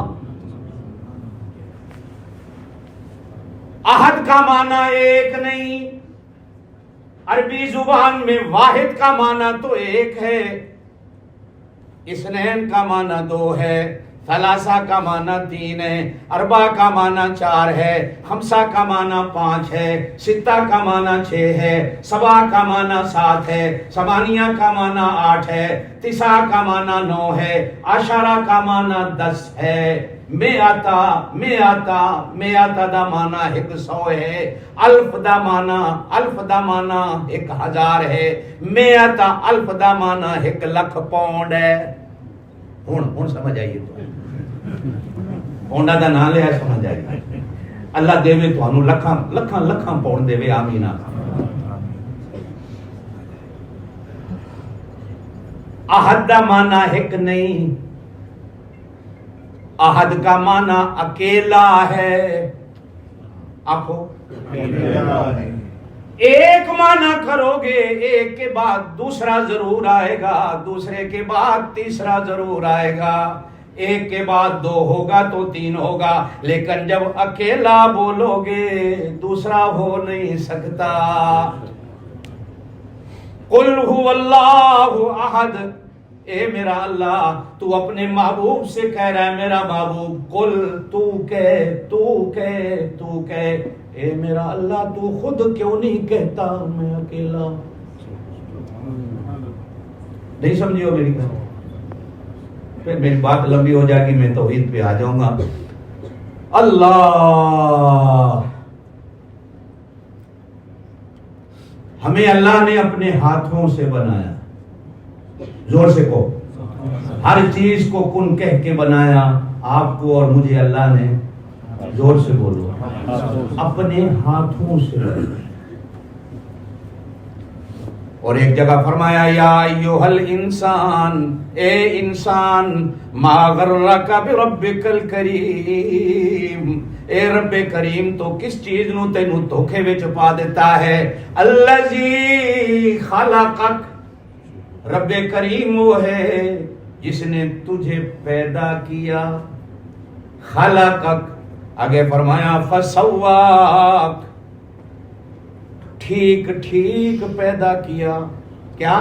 Speaker 2: احد کا معنی ایک نہیں، عربی زبان میں واحد کا معنی تو ایک ہے، اثنین کا معنی دو ہے، ثلاثہ کا معنی تین ہے، اربع کا معنی چار ہے، خمسہ کا معنی پانچ ہے، ستہ کا معنی چھ ہے، سبع کا معنی سات ہے، ثمانیہ کا معنی آٹھ ہے، تسع کا معنی نو ہے، عشرہ کا معنی 10 ہے، میاتا دا معنی 100 ہے، الف دا معنی 1000 ہے، میاتا الف دا معنی 1,00,000 پاؤنڈ ہے۔ ہن سمجھ آئیے تو پاؤنڈا دا نام لیا سمجھ آئیے۔ اللہ دے تھانوں لکھاں پاؤنڈ دے، آمین۔ احد دا معنی ایک نہیں، احد کا معنی اکیلا ہے، آخو ایک معنی کرو گے، ایک کے بعد دوسرا ضرور آئے گا، دوسرے کے بعد تیسرا ضرور آئے گا، ایک کے بعد 2 ہوگا تو 3 ہوگا، لیکن جب اکیلا بولو گے دوسرا ہو نہیں سکتا۔ قل هو اللہ احد، اے میرا اللہ تو اپنے محبوب سے کہہ رہا ہے، میرا محبوب قل تو کہہ اے میرا اللہ تو خود کیوں نہیں کہتا میں اکیلا؟ نہیں سمجھے ہو میری بات؟ پھر میری بات لمبی ہو جائے گی، میں توحید پہ آ جاؤں گا۔ اللہ، ہمیں اللہ نے اپنے ہاتھوں سے بنایا، زور سے کو ہر چیز کو کن کہہ کے بنایا، آپ کو اور مجھے اللہ نے، زور سے بولو، اپنے ہاتھوں سے بنایا۔ اور ایک جگہ فرمایا یا ایھا الانسان، اے انسان، ما غرک بربک الکریم، اے رب کریم تو کس چیز نو تینوں دھوکے وچ پا دیتا ہے، الذی خلقک، رب کریم وہ ہے جس نے تجھے پیدا کیا، خلقک، آگے فرمایا فسواک، ٹھیک پیدا کیا، کیا؟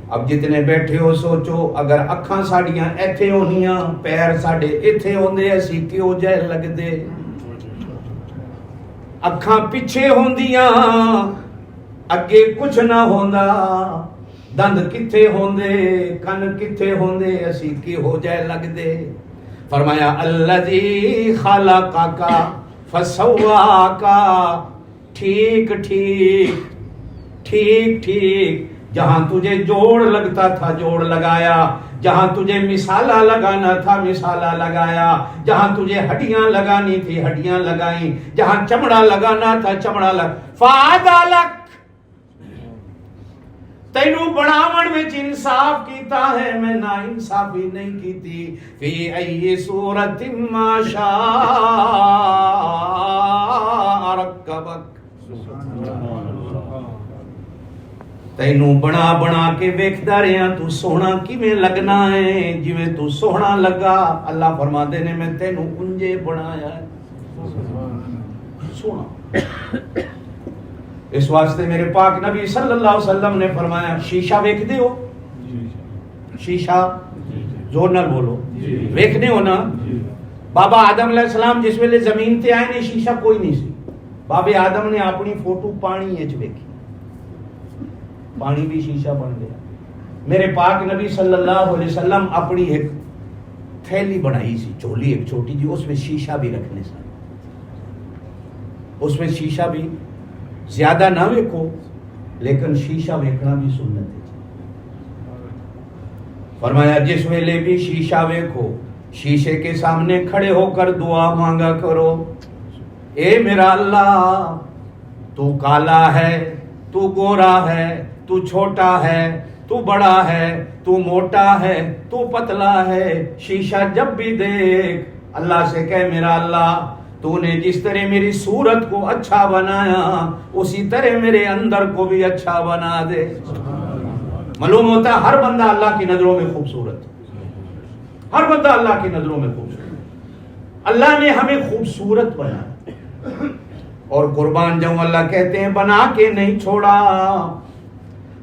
Speaker 2: اب جتنے بیٹھے ہو سوچو، اگر اکھاں ساڑیاں ایتھے ہونیاں، پیر ساڑے ایتھے ہوندے، اسی کیوں جائے لگ دے؟ اکھاں پیچھے ہوندیاں، اگے کچھ نہ ہوندا، دند کتھے ہوندے، کن کتھے ہوندے، اسی کی ہو جائے لگ دے؟ فرمایا الذی خلقک فسواک، ٹھیک جہاں تجھے جوڑ لگتا تھا جوڑ لگایا، جہاں تجھے مثالہ لگانا تھا مثالہ لگایا، جہاں تجھے ہڈیاں لگانی تھی ہڈیاں لگائیں، جہاں چمڑا لگانا تھا چمڑا فعدلک، تینوں بناون وچ انصاف کیتا ہے، میں نا انصافی نہیں کیتی، فی ای صورت ما شاء رکبک، تینوں بنا کے ویکھدا رہیا تو سونا کیویں لگنا ہے، جویں تو سونا لگا، اللہ فرماندے نے میں تینوں انجے بنایا ہے، سونا۔ اس واسطے میرے پاک نبی صلی اللہ علیہ وسلم نے فرمایا شیشہ ویکھدے ہو؟ شیشہ زور نال بولو، ویکھنے ہو نا؟ بابا آدم علیہ السلام جس ویلے زمین تے آئے نے شیشہ کوئی نہیں سی، بابے آدم نے اپنی فوٹو پانی وچ ویکھی، پانی بھی شیشہ بن گیا۔ میرے پاک نبی صلی اللہ علیہ وسلم اپنی ایک تھیلی بنائی سی، چولی ایک چھوٹی جی، اس میں شیشہ بھی رکھنے سن، اس میں شیشہ بھی زیادہ نہ ویکھو لیکن شیشہ ویکھنا بھی سنت ہے۔ فرمایا جس ویلے بھی شیشہ ویکھو، شیشے کے سامنے کھڑے ہو کر دعا مانگا کرو، اے میرا اللہ تو کالا ہے، تو گورا ہے، تو چھوٹا ہے، تو بڑا ہے، تو موٹا ہے، تو پتلا ہے، شیشہ جب بھی دیکھ اللہ سے کہے میرا اللہ تو نے جس طرح میری صورت کو اچھا بنایا اسی طرح میرے اندر کو بھی اچھا بنا دے۔ معلوم ہوتا ہے ہر بندہ اللہ کی نظروں میں خوبصورت، ہر بندہ اللہ کی نظروں میں خوبصورت، اللہ نے ہمیں خوبصورت بنایا۔ اور قربان جاؤں اللہ کہتے ہیں بنا کے نہیں چھوڑا.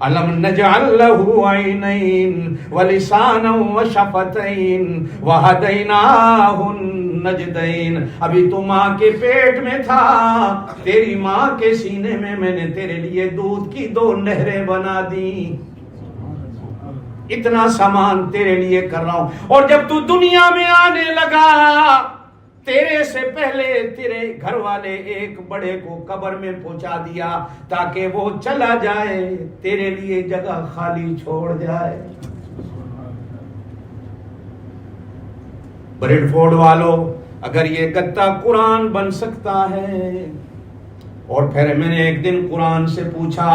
Speaker 2: الم نجعل له عینین ولسانا وشفتین وہدیناہ النجدین. ابھی تو ماں کے پیٹ میں تھا, تیری ماں کے سینے میں نے تیرے لیے دودھ کی 2 نہریں بنا دی. اتنا سامان تیرے لیے کر رہا ہوں. اور جب تو دنیا میں آنے لگا تیرے سے پہلے تیرے گھر والے ایک بڑے کو قبر میں پہنچا دیا تاکہ وہ چلا جائے, تیرے لیے جگہ خالی چھوڑ جائے. بریڈ فورڈ والوں, اگر یہ گتا قرآن بن سکتا ہے, اور پھر میں نے ایک دن قرآن سے پوچھا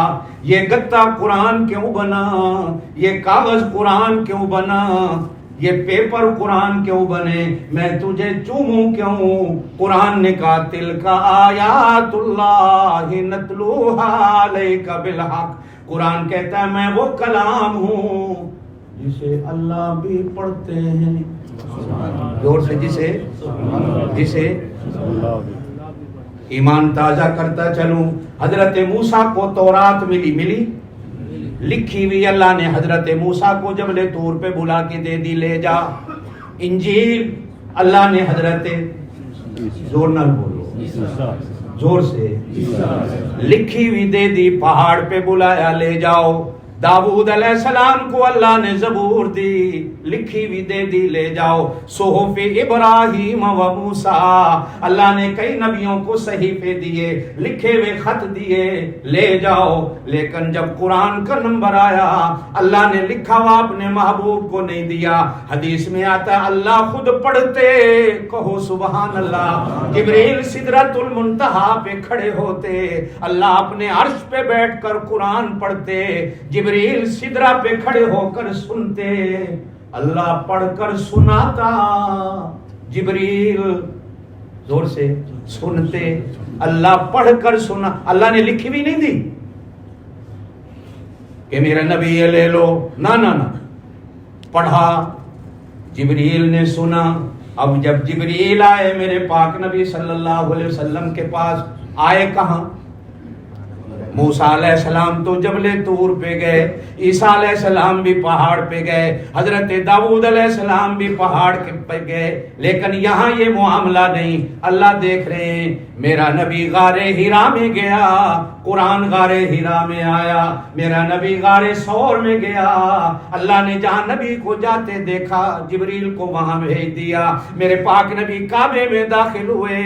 Speaker 2: یہ گتا قرآن کیوں بنا, یہ کاغذ قرآن کیوں بنا, یہ پیپر قرآن کیوں بنے, میں تجھے چوموں کیوں؟ قرآن نے کہا تلک آیات اللہ نتلوها علیک بالحق. قرآن کہتا ہے میں وہ کلام ہوں جسے اللہ بھی پڑھتے ہیں. زور سے جسے ایمان تازہ کرتا چلوں. حضرت موسیٰ کو تورات ملی لکھی ہوئی, اللہ نے حضرت موسیٰ کو جبل طور پہ بلا کے دے دی, لے جا. انجیل اللہ نے حضرت, زور نہ بولو, زور سے, لکھی ہوئی دے دی, پہاڑ پہ بلایا لے جاؤ. داؤد علیہ السلام کو اللہ نے زبور دی, لکھی ہوئی دے دی, لے جاؤ. صحف ابراہیم و موسیٰ, اللہ نے کئی نبیوں کو صحیفے دیے, لکھے ہوئے خط دیے, لے جاؤ. لیکن جب قرآن کا نمبر آیا اللہ نے لکھا ہوا اپنے محبوب کو نہیں دیا. حدیث میں آتا ہے اللہ خود پڑھتے, کہو سبحان اللہ. جبریل سدرۃ المنتہا پہ کھڑے ہوتے, اللہ اپنے عرش پہ بیٹھ کر قرآن پڑھتے, جبریل سدرہ پہ کھڑے ہو کر سنتے, اللہ پڑھ کر سناتا, جبریل زور سے سنتے, اللہ پڑھ کر سنا. اللہ نے لکھی بھی نہیں دی کہ میرا نبی یہ لے لو, نہ پڑھا, جبریل نے سنا. اب جب جبریل آئے میرے پاک نبی صلی اللہ علیہ وسلم کے پاس, آئے کہاں؟ موسیٰ علیہ السلام تو جبل طور پہ گئے, عیسیٰ علیہ السلام بھی پہاڑ پہ گئے, حضرت داؤد علیہ السلام بھی پہاڑ پہ گئے, لیکن یہاں یہ معاملہ نہیں. اللہ دیکھ رہے ہیں میرا نبی غار ہیرا میں گیا, قرآن غار ہیرا میں آیا, میرا نبی غار ثور میں گیا, اللہ نے جہاں نبی کو جاتے دیکھا جبریل کو وہاں بھیج دیا. میرے پاک نبی کعبے میں داخل ہوئے,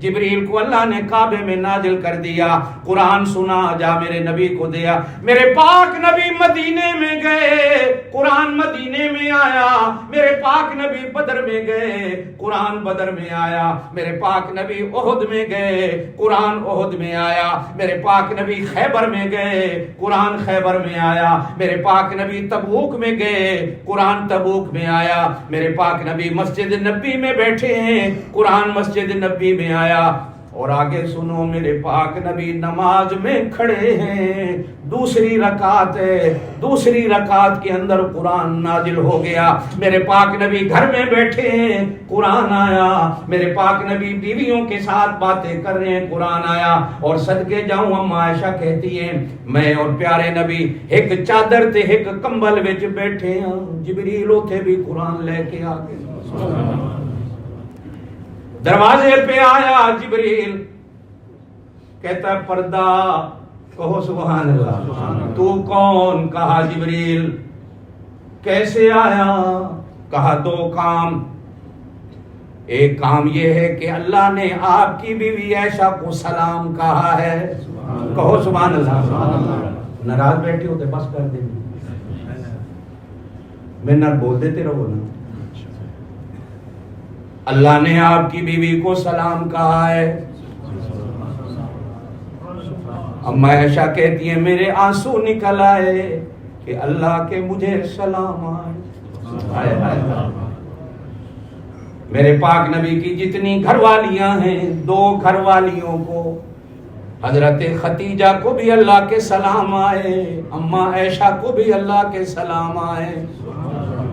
Speaker 2: جبریل کو اللہ نے کعبے میں نازل کر دیا, قرآن سنا, جا میرے نبی کو دیا. میرے پاک نبی مدینے میں گئے, قرآن مدینے میں آیا. میرے پاک نبی بدر میں گئے, قرآن بدر میں آیا. میرے پاک نبی احد میں گئے, قرآن احد میں آیا. میرے پاک نبی خیبر میں گئے, قرآن خیبر میں آیا. میرے پاک نبی تبوک میں گئے, قرآن تبوک میں آیا. میرے پاک نبی مسجد نبی میں بیٹھے ہیں, قرآن مسجد نبی میں آیا. اور آگے سنو, میرے پاک نبی نماز میں کھڑے ہیں, دوسری رکعت ہے, دوسری رکعت کے اندر قرآن نازل ہو گیا. میرے پاک نبی گھر میں بیٹھے ہیں, قرآن آیا. میرے پاک نبی بیویوں کے ساتھ باتیں کر رہے ہیں, قرآن آیا. اور صدقے جاؤں اما عائشہ کہتی ہیں میں اور پیارے نبی ایک چادر تے ایک کمبل وچ بیٹھے ہیں, جبریل اوتھے بھی قرآن لے کے آ گئے. دروازے پہ آیا جبریل, کہتا ہے پردہ, کہو سبحان اللہ. تو کون؟ کہا جبریل. کیسے آیا؟ کہا 2 کام. ایک کام یہ ہے کہ اللہ نے آپ کی بیوی عائشہ کو سلام کہا ہے, کہو سبحان اللہ. ناراض بیٹھے ہوتے بس کر دیں, میں نہ بول دیتے رہو نا. اللہ نے آپ کی بیوی کو سلام کہا ہے. اما عائشہ کہتی ہیں میرے آنسو نکل آئے کہ اللہ کے مجھے سلام آئے. میرے پاک نبی کی جتنی گھر والیاں ہیں, 2 گھر والیوں کو, حضرت ختیجہ کو بھی اللہ کے سلام آئے, اما عائشہ کو بھی اللہ کے سلام آئے.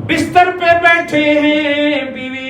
Speaker 2: بستر پہ بیٹھے ہیں بیوی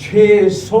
Speaker 2: 600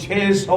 Speaker 2: 600।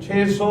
Speaker 2: 600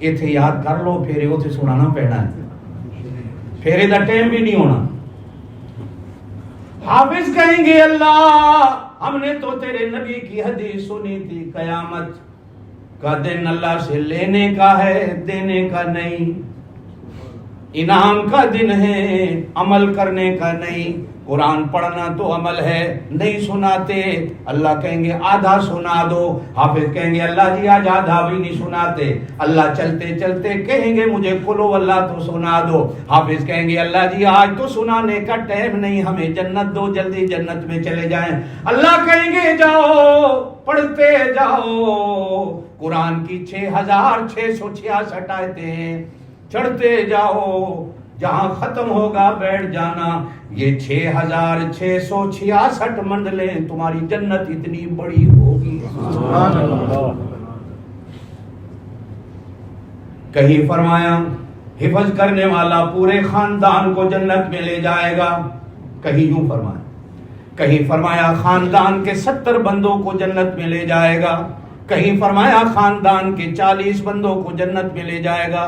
Speaker 2: ایتھے یاد کر لو پھر اوتھے سنانا پینا ہے، پھر دا ٹائم بھی نہیں ہونا۔ حافظ کہیں گے اللہ ہم نے تو تیرے نبی کی حدیث سنی تھی، قیامت کا دن اللہ سے لینے کا ہے دینے کا نہیں، انعام کا دن ہے عمل کرنے کا نہیں۔ قرآن پڑھنا تو عمل ہے، نہیں سناتے، اللہ کہیں گے آدھا سنا دو۔ حافظ کہیں گے اللہ جی آج آدھا بھی نہیں سناتے، اللہ چلتے چلتے کہیں گے مجھے قلو اللہ تو سنا دو۔ حافظ کہیں گے اللہ جی آج تو سنانے کا ٹائم نہیں، ہمیں جنت دو، جلدی جنت میں چلے جائیں۔ اللہ کہیں گے جاؤ پڑھتے جاؤ، قرآن کی 6666 آیتیں چڑھتے جاؤ، جہاں ختم ہوگا بیٹھ جانا۔ یہ 6666 منزلیں، تمہاری جنت اتنی بڑی ہوگی۔ سبحان اللہ۔ کہیں فرمایا حفظ کرنے والا پورے خاندان کو جنت میں لے جائے گا، کہیں یوں فرمایا، کہیں فرمایا خاندان کے 70 بندوں کو جنت میں لے جائے گا، کہیں فرمایا خاندان کے 40 بندوں کو جنت میں لے جائے گا،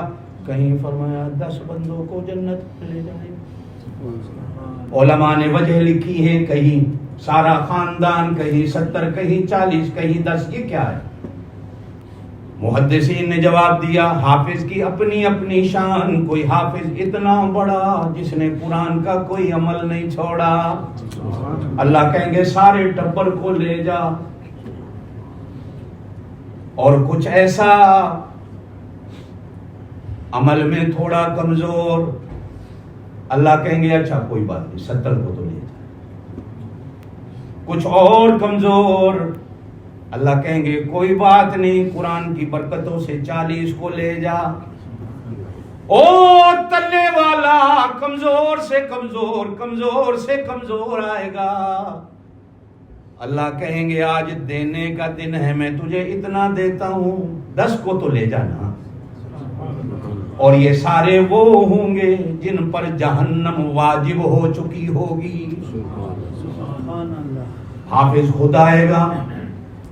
Speaker 2: کہیں فرمایا 10 بندوں کو جنت میں لے جائے گا۔ علماء نے وجہ لکھی ہے، کہیں سارا خاندان، کہیں 70، کہیں 40، کہیں 10، یہ کیا ہے؟ محدثین نے جواب دیا حافظ کی اپنی اپنی شان، کوئی حافظ اتنا بڑا جس نے قرآن کا کوئی عمل نہیں چھوڑا۔ اللہ کہیں گے سارے ٹبر کو لے جا، اور کچھ ایسا عمل میں تھوڑا کمزور، اللہ کہیں گے اچھا کوئی بات نہیں 70 کو تو لے جا۔ کچھ اور کمزور، اللہ کہیں گے کوئی بات نہیں قرآن کی برکتوں سے 40 کو لے جا۔ او تلنے والا کمزور سے کمزور، کمزور سے کمزور آئے گا، اللہ کہیں گے آج دینے کا دن ہے، میں تجھے اتنا دیتا ہوں، 10 کو تو لے جانا۔ اور یہ سارے وہ ہوں گے جن پر جہنم واجب ہو چکی ہوگی۔ حافظ خود آئے گا،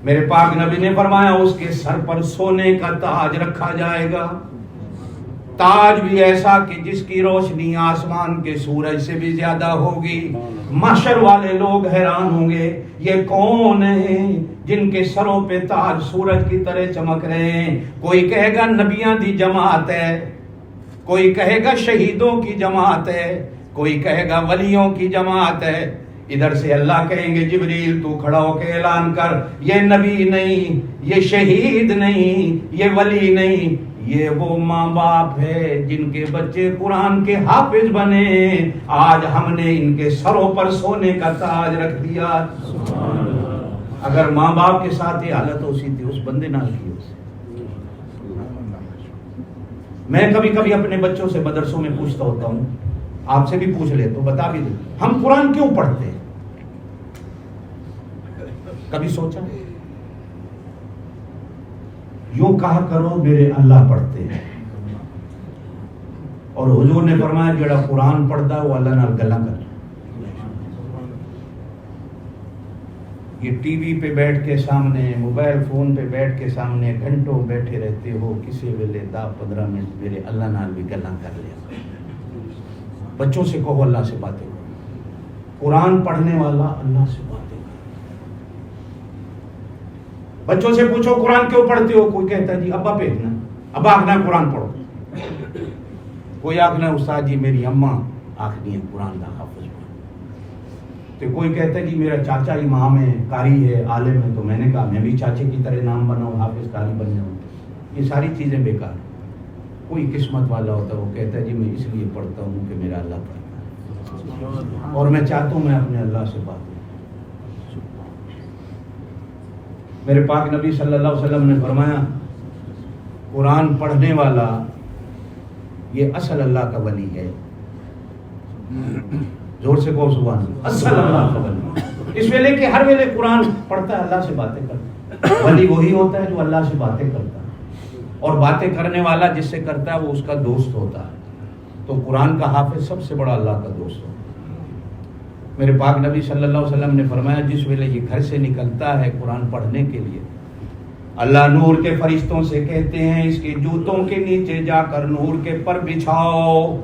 Speaker 2: میرے پاک نبی نے فرمایا اس کے سر پر سونے کا تاج رکھا جائے گا، تاج بھی ایسا کہ جس کی روشنی آسمان کے سورج سے بھی زیادہ ہوگی۔ محشر والے لوگ حیران ہوں گے یہ کون ہیں جن کے سروں پہ تاج سورج کی طرح چمک رہے ہیں؟ کوئی کہے گا نبیاں دی جماعت ہے، کوئی کہے گا شہیدوں کی جماعت ہے، کوئی کہے گا ولیوں کی جماعت ہے۔ ادھر سے اللہ کہیں گے جبریل تو کھڑا ہو کے اعلان کر، یہ نبی نہیں، یہ شہید نہیں، یہ ولی نہیں، یہ وہ ماں باپ ہے جن کے بچے قرآن کے حافظ بنے، آج ہم نے ان کے سروں پر سونے کا تاج رکھ دیا۔ اگر ماں باپ کے ساتھ یہ حالت ہوتی تھی اس بندے نہ کی ہو۔ میں کبھی کبھی اپنے بچوں سے مدرسوں میں پوچھتا ہوتا ہوں، آپ سے بھی پوچھ لے تو بتا بھی دیں، ہم قرآن کیوں پڑھتے ہیں؟ کبھی سوچا؟ یوں کہا کرو میرے اللہ پڑھتے ہیں، اور حضور نے فرمایا جڑا قرآن پڑھتا ہے وہ اللہ نال گلاں کر۔ یہ ٹی وی پہ بیٹھ کے سامنے، موبائل فون پہ بیٹھ کے سامنے گھنٹوں بیٹھے رہتے ہو، کسی ویلے 10-15 منٹ میرے اللہ نال بھی گلاں کر لیا۔ بچوں سے کہو اللہ سے باتیں کرو، قرآن پڑھنے والا اللہ سے باتیں کرو۔ بچوں سے پوچھو قرآن کیوں پڑھتے ہو؟ کوئی کہتا ہے جی ابا بھیجنا، ابا آخنا قرآن پڑھو، کوئی آخنا استاد جی میری اماں آخنی ہے قرآن دا حافظ پڑھو، تو کوئی کہتا ہے جی میرا چاچا امام ہے، قاری ہے، عالم ہے، تو میں نے کہا میں بھی چاچے کی طرح نام بناؤں، حافظ قاری بن جاؤں۔ یہ ساری چیزیں بیکار ہیں۔ کوئی قسمت والا ہوتا ہے وہ کہتا ہے جی میں اس لیے پڑھتا ہوں کہ میرا اللہ پڑھتا ہے اور میں چاہتا ہوں میں اپنے اللہ سے بات کروں۔ میرے پاک نبی صلی اللہ علیہ وسلم نے فرمایا قرآن پڑھنے والا یہ اصل اللہ کا ولی ہے۔ زور سے کہو سبحان اللہ، اصل اللہ کا ولی، اس ویلے کہ ہر ویلے قرآن پڑھتا ہے، اللہ سے باتیں کرتا ہے۔ ولی وہی ہوتا ہے جو اللہ سے باتیں کرتا ہے، اور باتیں کرنے والا جس سے کرتا ہے وہ اس کا دوست ہوتا ہے۔ تو قرآن کا حافظ سب سے بڑا اللہ کا دوست ہوتا ہے۔ میرے پاک نبی صلی اللہ علیہ وسلم نے فرمایا جس ویلے یہ گھر سے نکلتا ہے قرآن پڑھنے کے لیے، اللہ نور کے فرشتوں سے کہتے ہیں اس کے جوتوں کے نیچے جا کر نور کے پر بچھاؤ.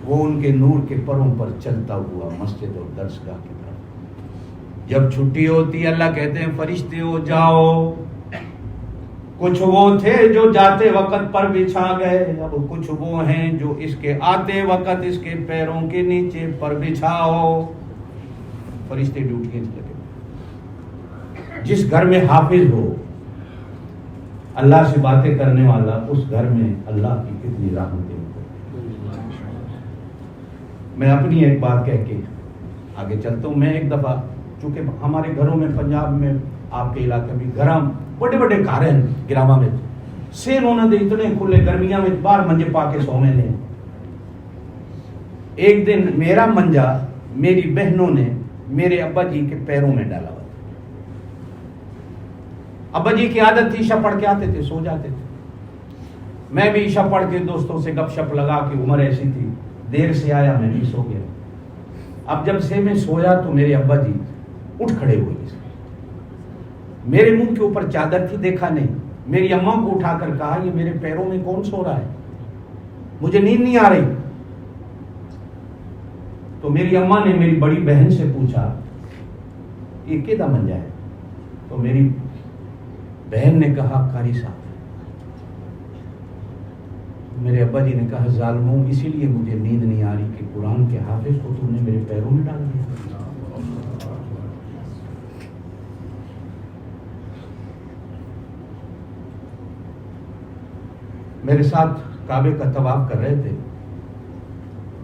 Speaker 2: وہ ان کے نور کے پروں پر چلتا ہوا مسجد اور درسگاہ کی طرف. جب چھٹی ہوتی اللہ کہتے ہیں فرشتوں جاؤ. کچھ وہ تھے جو جاتے وقت پر بچھا گئے, اب کچھ وہ ہیں جو اس کے آتے وقت اس کے پیروں کے نیچے پر بچھاؤ. فرشتے ڈیوٹیاں لگے. جس گھر میں حافظ ہو, اللہ سے باتیں کرنے والا, اس گھر میں اللہ کی کتنی رحمتیں ہوں. میں اپنی ایک بات کہہ کے آگے چلتا ہوں. میں ایک دفعہ, چونکہ ہمارے گھروں میں پنجاب میں آپ کے علاقے میں گرم بڑے بڑے گھر ہیں گراما میں سے انہوں نے اتنے کھلے گرمیاں میں بار منجے پا کے سو میں لیں. ایک دن میرا منجا میری بہنوں نے میرے ابا جی کے پیروں میں ڈالا ہوا. ابا جی کی عادت تھی عشاء پڑھ کے آتے تھے, سو جاتے تھے. میں بھی عشاء پڑھ کے دوستوں سے گپ شپ لگا کے, عمر ایسی تھی, دیر سے آیا, میں بھی سو گیا. اب جب سے میں سویا تو میرے ابا جی اٹھ کھڑے ہوئے. میرے منہ کے اوپر چادر تھی, دیکھا نہیں. میری اماں کو اٹھا کر کہا یہ میرے پیروں میں کون سو رہا ہے, مجھے نیند نہیں آ رہی. تو میری اماں نے میری بڑی بہن سے پوچھا یہ کیدا منجا ہے. تو میری بہن نے کہا قاری صاحب. میرے ابا جی نے کہا ظالموں, اسی لیے مجھے نیند نہیں آ رہی کہ قرآن کے حافظ کو تم نے میرے پیروں میں ڈال دیا. میرے ساتھ کعبے کا طواف کر رہے تھے,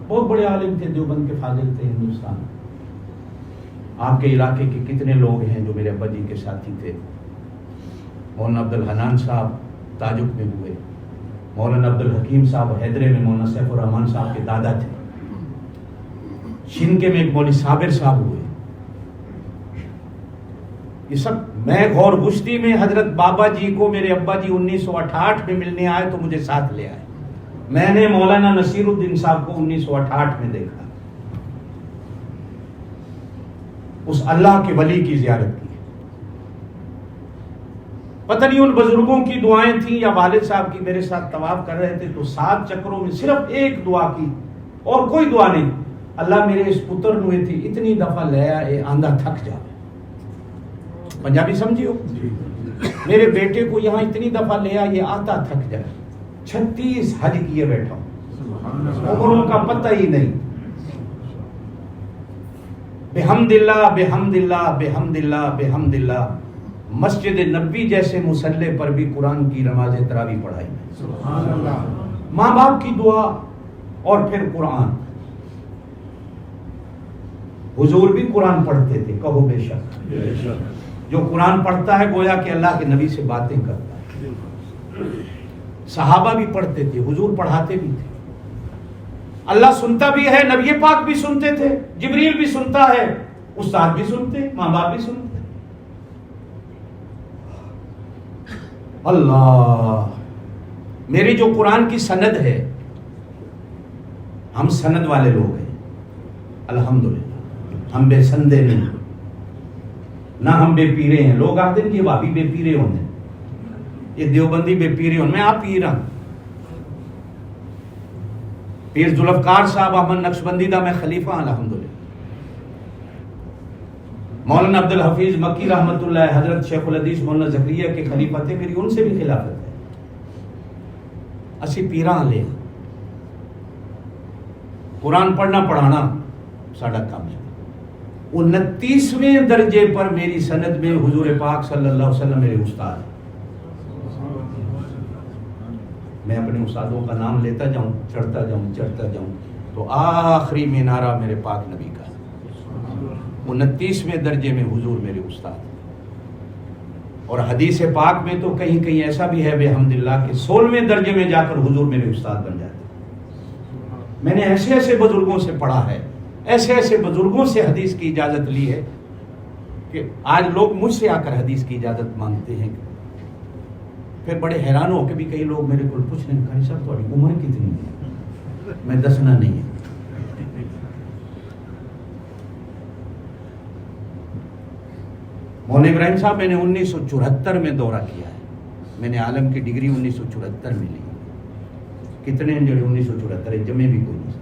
Speaker 2: بہت بڑے عالم تھے, دیوبند کے فاضل تھے ہندوستان. آپ کے علاقے کے کتنے لوگ ہیں جو میرے ابا جی کے ساتھی تھے. مولانا عبد الحنان صاحب تاجک میں ہوئے, مولانا عبد الحکیم صاحب حیدرے میں مولانا سیف الرحمان صاحب کے دادا تھے. شنکے میں ایک مولوی صابر صاحب ہوئے. یہ سب, میں غور گشتی میں حضرت بابا جی کو میرے ابا جی 1968 میں ملنے آئے تو مجھے ساتھ لے آئے. میں نے مولانا نصیر الدین صاحب کو 1968 میں دیکھا. اس اللہ کے ولی کی زیارت کی. پتہ نہیں ان بزرگوں کی دعائیں تھیں یا والد صاحب کی. میرے ساتھ طواف کر رہے تھے تو 7 چکروں میں صرف ایک دعا کی اور کوئی دعا نہیں. اللہ میرے اس پتر نوے تھی اتنی دفعہ لے آئے آندھا تھک جائے. پنجابی سمجھیو, میرے بیٹے کو یہاں اتنی دفعہ لے آئے آتا تھک جائے. 36 حج کیے بیٹھا ہوں, عمروں کا پتہ ہی نہیں. بحمد اللہ بحمد اللہ بحمد اللہ بحمد اللہ. مسجد نبوی جیسے مصلی پر بھی قرآن کی نماز تراویح پڑھائی. ماں باپ کی دعا اور پھر قرآن. حضور بھی قرآن پڑھتے تھے, کہو بے شک. جو قرآن پڑھتا ہے گویا کہ اللہ کے نبی سے باتیں کرتا ہے. صحابہ بھی پڑھتے تھے, حضور پڑھاتے بھی تھے. اللہ سنتا بھی ہے, نبی پاک بھی سنتے تھے, جبریل بھی سنتا ہے, استاد بھی سنتے, ماں باپ بھی سنتے. اللہ, میری جو قرآن کی سند ہے, ہم سند والے لوگ ہیں الحمدللہ. ہم بے سندے نہیں, نہ ہم بے پیرے ہیں. لوگ آتے ہیں کہ بھابی بے پیرے ہونے, یہ دیوبندی بے پیرے ہونے. میں آپ پیر ہوں. پیر ذوالفقار صاحب احمد نقشبندی دا میں خلیفہ ہوں الحمدللہ. مولانا عبد الحفیظ مکی رحمت اللہ, حضرت شیخ الحدیث مولانا زکریا کے خلیفہ تھے, میری ان سے بھی خلافت ہے. اسی پیراں لے قرآن پڑھنا پڑھانا ساڈا کام ہے. 29ویں درجے پر میری سند میں حضور پاک صلی اللہ علیہ وسلم میرے استاد. میں اپنے استادوں کا نام لیتا جاؤں, چڑھتا جاؤں تو آخری میں نعرہ میرے پاک نبی کا. 29ویں درجے میں حضور میرے استاد. اور حدیث پاک میں تو کہیں کہیں ایسا بھی ہے بحمدللہ کہ 16ویں درجے میں جا کر حضور میرے استاد بن جاتے. میں نے ایسے ایسے بزرگوں سے پڑھا ہے, ایسے ایسے بزرگوں سے حدیث کی اجازت لی ہے کہ آج لوگ مجھ سے آ کر حدیث کی اجازت مانگتے ہیں. پھر بڑے حیران ہو کے بھی کئی لوگ میرے کو پوچھ رہے ہیں قاری صاحب تھوڑی عمر کتنی ہے. میں دسنا نہیں ہے. مولانا مولانا ابراہیم صاحب میں نے 1974 میں دورہ کیا ہے. میں نے عالم کی ڈگری 1974 میں لی. کتنے ہیں جو 1974 جمے بھی کوئی نہیں.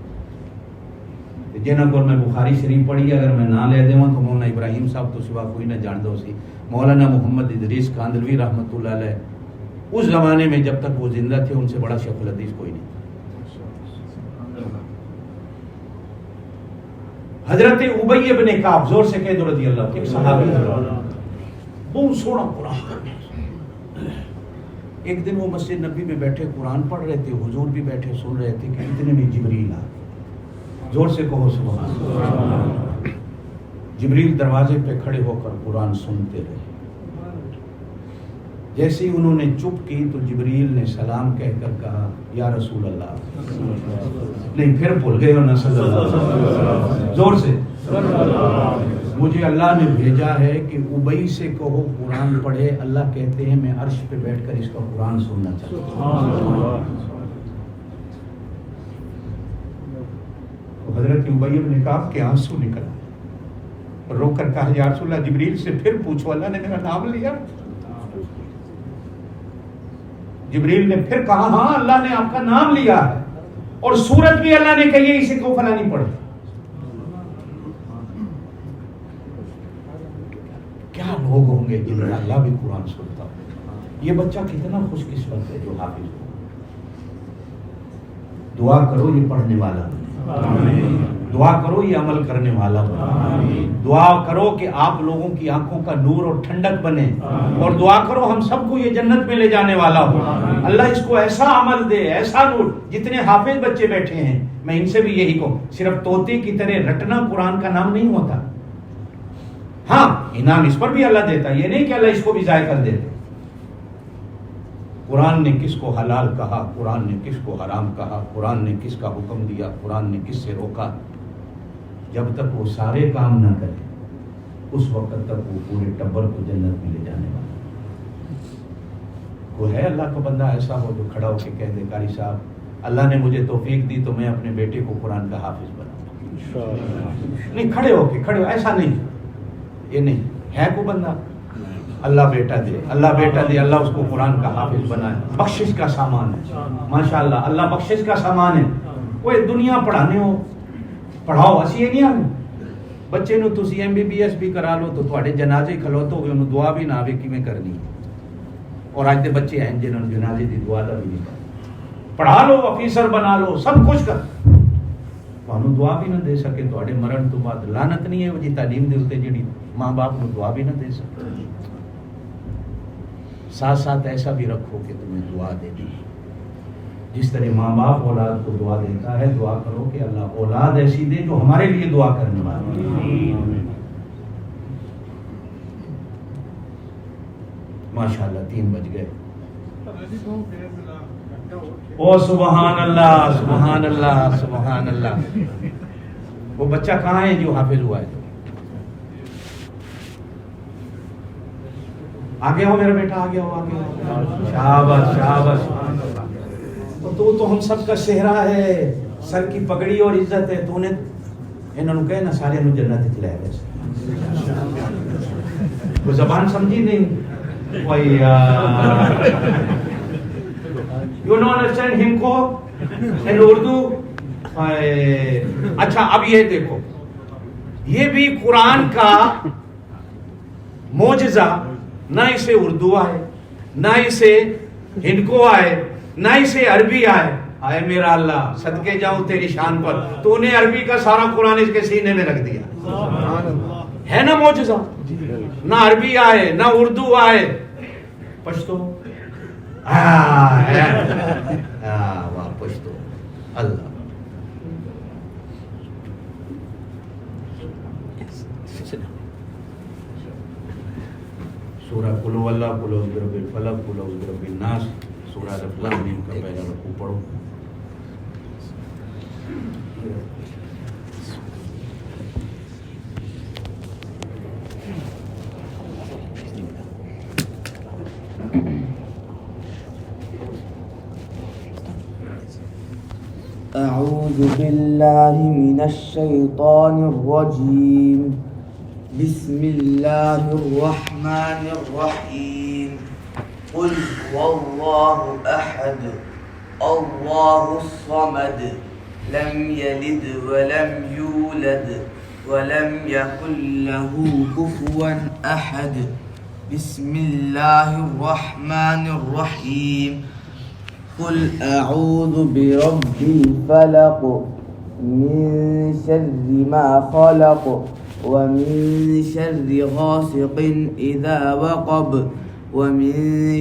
Speaker 2: جنہوں کو میں بخاری شریف پڑھی اگر میں نہ لے دوں تو مولانا ابراہیم صاحب تو سوا کوئی نہ جان دو سی. مولانا محمد ادریس کاندلوی رحمۃ اللہ علیہ اس زمانے میں جب تک وہ زندہ تھے ان سے بڑا شیخ الحدیث کوئی نہیں. حضرت ابی ابن کعب زور سے کہہ دو رضی اللہ ایک صحابی بہت سونا قرآن. ایک دن وہ مسجد نبی میں بیٹھے قرآن پڑھ رہے تھے, حضور بھی بیٹھے سن رہے تھے کہ اتنے میں جبریل آ. زور سے کہو سبحان اللہ. جبریل دروازے پہ کھڑے ہو کر قرآن سنتے رہے. جیسے ہی انہوں نے چپ کی تو جبریل نے سلام کہہ کر کہا یا رسول اللہ. نہیں پھر بھول گئے ہو نا صلی اللہ. زور سے مجھے اللہ نے بھیجا ہے کہ ابئی سے کہو قرآن پڑھے. اللہ کہتے ہیں میں عرش پہ بیٹھ کر اس کا قرآن سننا چاہتا ہوں. حضرت ابی بن کعب کے آنسو نکل آئے. رو کر کہا یا رسول اللہ جبریل سے پھر پوچھو, اللہ نے میرا نام لیا. جبریل نے پھر کہا ہاں اللہ نے آپ کا نام لیا ہے اور سورت بھی اللہ نے کہی ہے اسے کو فلاں نہیں پڑھے. کیا لوگ ہوں گے جن میں اللہ بھی قرآن سنتا ہو. یہ بچہ کتنا خوش قسمت ہے جو حافظ ہو. دعا کرو یہ پڑھنے والا بنے. دعا کرو یہ عمل کرنے والا بنے. دعا کرو کہ آپ لوگوں کی آنکھوں کا نور اور ٹھنڈک بنے. اور دعا کرو ہم سب کو یہ جنت میں لے جانے والا ہو. اللہ اس کو ایسا عمل دے, ایسا نور. جتنے حافظ بچے بیٹھے ہیں میں ان سے بھی یہی کہوں, صرف طوطے کی طرح رٹنا قرآن کا نام نہیں ہوتا. ہاں انعام اس پر بھی اللہ دیتا, یہ نہیں کہ اللہ اس کو بھی ضائع کر دیتے. قرآن نے کس کو حلال کہا, قرآن نے کس کو حرام کہا, قرآن نے کس کا حکم دیا, قرآن نے کس سے روکا. جب تک وہ سارے کام نہ کرے اس وقت تک وہ پورے ٹبر کو جنت میں لے جانے والا. کوئی ہے اللہ کا بندہ ایسا ہو جو کھڑا ہو کے کہہ دے قاری صاحب اللہ نے مجھے توفیق دی تو میں اپنے بیٹے کو قرآن کا حافظ بناؤں. نہیں کھڑے ہو کے ایسا نہیں, یہ نہیں ہے. کوئی بندہ اللہ بیٹا دے, اللہ بیٹا دے, اللہ اس کو قرآن کا حافظ بنائے. بخشش کا سامان ہے ماشاءاللہ, اللہ بخشش کا سامان ہے. وہ دنیا پڑھانے ہو پڑھاؤ, اسی نہیں آنے بچے نو تسی MBBS بھی کرا لو تو تھوڑے جنازے کھلوتے ہوئے انہوں دعا بھی نہ آوے کی میں کرنی. اور آج دے بچے ہیں جنہوں نے جنازے دی دعا دا بھی نہیں کرنی. پڑھا لو, آفیسر بنا لو, سب کچھ کر, انہوں دعا بھی نہ دے سکے تھوڑے مرن تو بعد لعنت نہیں ہے وہ جی تعلیم دے ہوتے جڑی ماں باپ کو دعا بھی نہ دے سکتے. ساتھ ساتھ ایسا بھی رکھو کہ تمہیں دعا دے دی. جس طرح ماں باپ اولاد کو دعا دیتا ہے, دعا کرو کہ اللہ اولاد ایسی دے جو ہمارے لیے دعا کرنے والی. ماشاءاللہ 3 بج گئے. او سبحان اللہ سبحان اللہ سبحان اللہ. وہ بچہ کہاں ہے جو حافظ ہوا ہے؟ آگے ہو میرا بیٹا, آگے ہو, آگے ہو. شاباش شاباش. تو ہم سب کا صحرا ہے, سر کی پگڑی اور عزت ہے. تو نے انہوں نے کہے نا سارے نو جنت چلے گئے. وہ زبان سمجھی نہیں. You don't understand him کو in اردو. اچھا اب یہ دیکھو, یہ بھی قرآن کا معجزہ. نہ اسے اردو آئے, نہ اسے ہندکو آئے, نہ اسے عربی آئے. آئے میرا اللہ صدقے جاؤں تیری شان پر, تو نے عربی کا سارا قرآن اس کے سینے میں رکھ دیا. ہے نا معجزہ. نہ عربی آئے, نہ اردو آئے, پشتو واہ پشتو. اللہ سورہ قل هو اللہ, قل اعوذ برب الفلق, قل اعوذ برب الناس, سورہ الف لام میم کا پہلا رکوع پڑھو.
Speaker 3: اعوذ باللہ من الشیطان الرجیم. بسم الله الرحمن الرحيم قل هو الله أحد الله الصمد لم يلد ولم يولد ولم يكن له كفوا أحد بسم الله الرحمن الرحيم قل أعوذ برب الفلق من شر ما خلق ومن شر غاسق إذا وقب ومن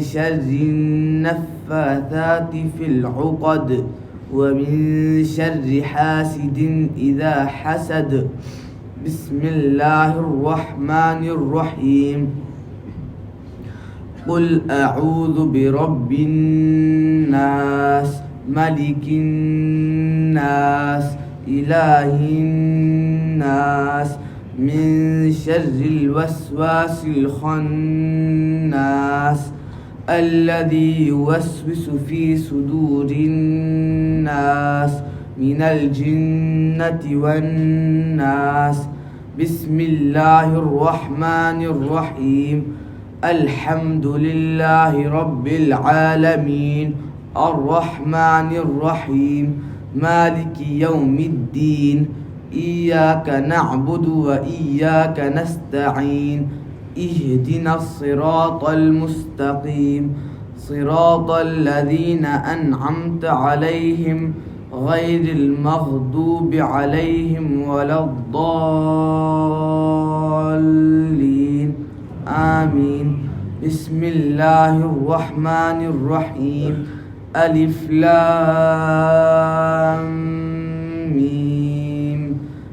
Speaker 3: شر النفاثات في العقد ومن شر حاسد إذا حسد بسم الله الرحمن الرحيم قل أعوذ برب الناس ملك الناس إله الناس من شر الوسواس الخناس الذي يوسوس في صدور الناس من الجنة والناس بسم الله الرحمن الرحيم الحمد لله رب العالمين الرحمن الرحيم مالك يوم الدين إياك نعبد وإياك نستعين اهدنا الصراط المستقيم صراط الذين أنعمت عليهم غير المغضوب عليهم ولا الضالين آمين بسم الله الرحمن الرحيم ألف لام ميم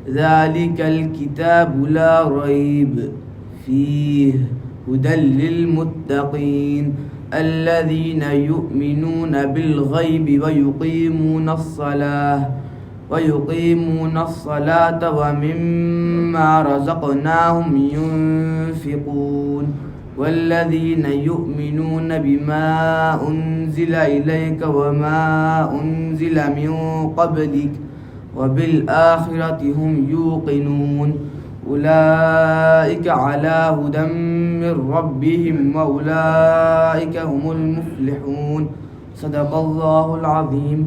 Speaker 3: ذلك الكتاب لا ريب فيه هدى للمتقين الذين يؤمنون بالغيب ويقيمون الصلاة ومما رزقناهم ينفقون والذين يؤمنون بما أنزل إليك وما أنزل من قبلك وبالآخرة هم يوقنون أولئك على هدى من ربهم وأولئك هم المفلحون صدق الله العظيم.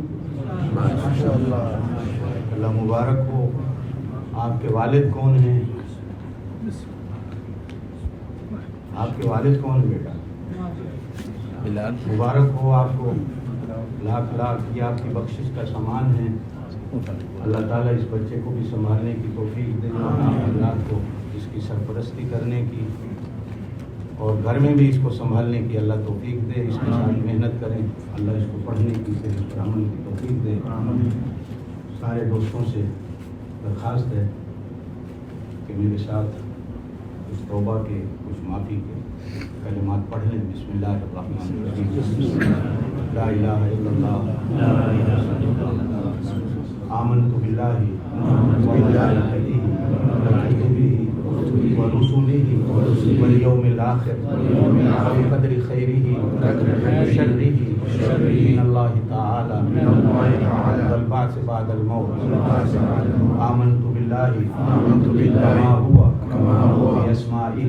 Speaker 2: اللہ مبارک ہو. آپ کے والد کون ہیں؟ آپ کے والد کون بیٹا؟ بلال. مبارک ہو آپ کو. لاکھ لاکھ یہ آپ کی بخشش کا سامان ہے. اللہ تعالیٰ اس بچے کو بھی سنبھالنے کی توفیق دے، اولاد کو اس کی سرپرستی کرنے کی اور گھر میں بھی اس کو سنبھالنے کی اللہ توفیق دے. اس کے ساتھ محنت کریں، اللہ اس کو پڑھنے کی سے اس پر عمل کی توفیق دے. سارے دوستوں سے درخواست ہے کہ میرے ساتھ کچھ توبہ کے کچھ معافی کے کلمات پڑھ لیں. بسم اللہ الرحمن الرحیم. لا الہ الا اللہ آمنت باللہ وملائکتہ وکتبہ ورسلہ والیوم الآخر وبقدر خیرہ وشرہ من اللہ تعالی والبعث بعد الموت. آمنت باللہ کما هو بأسمائہ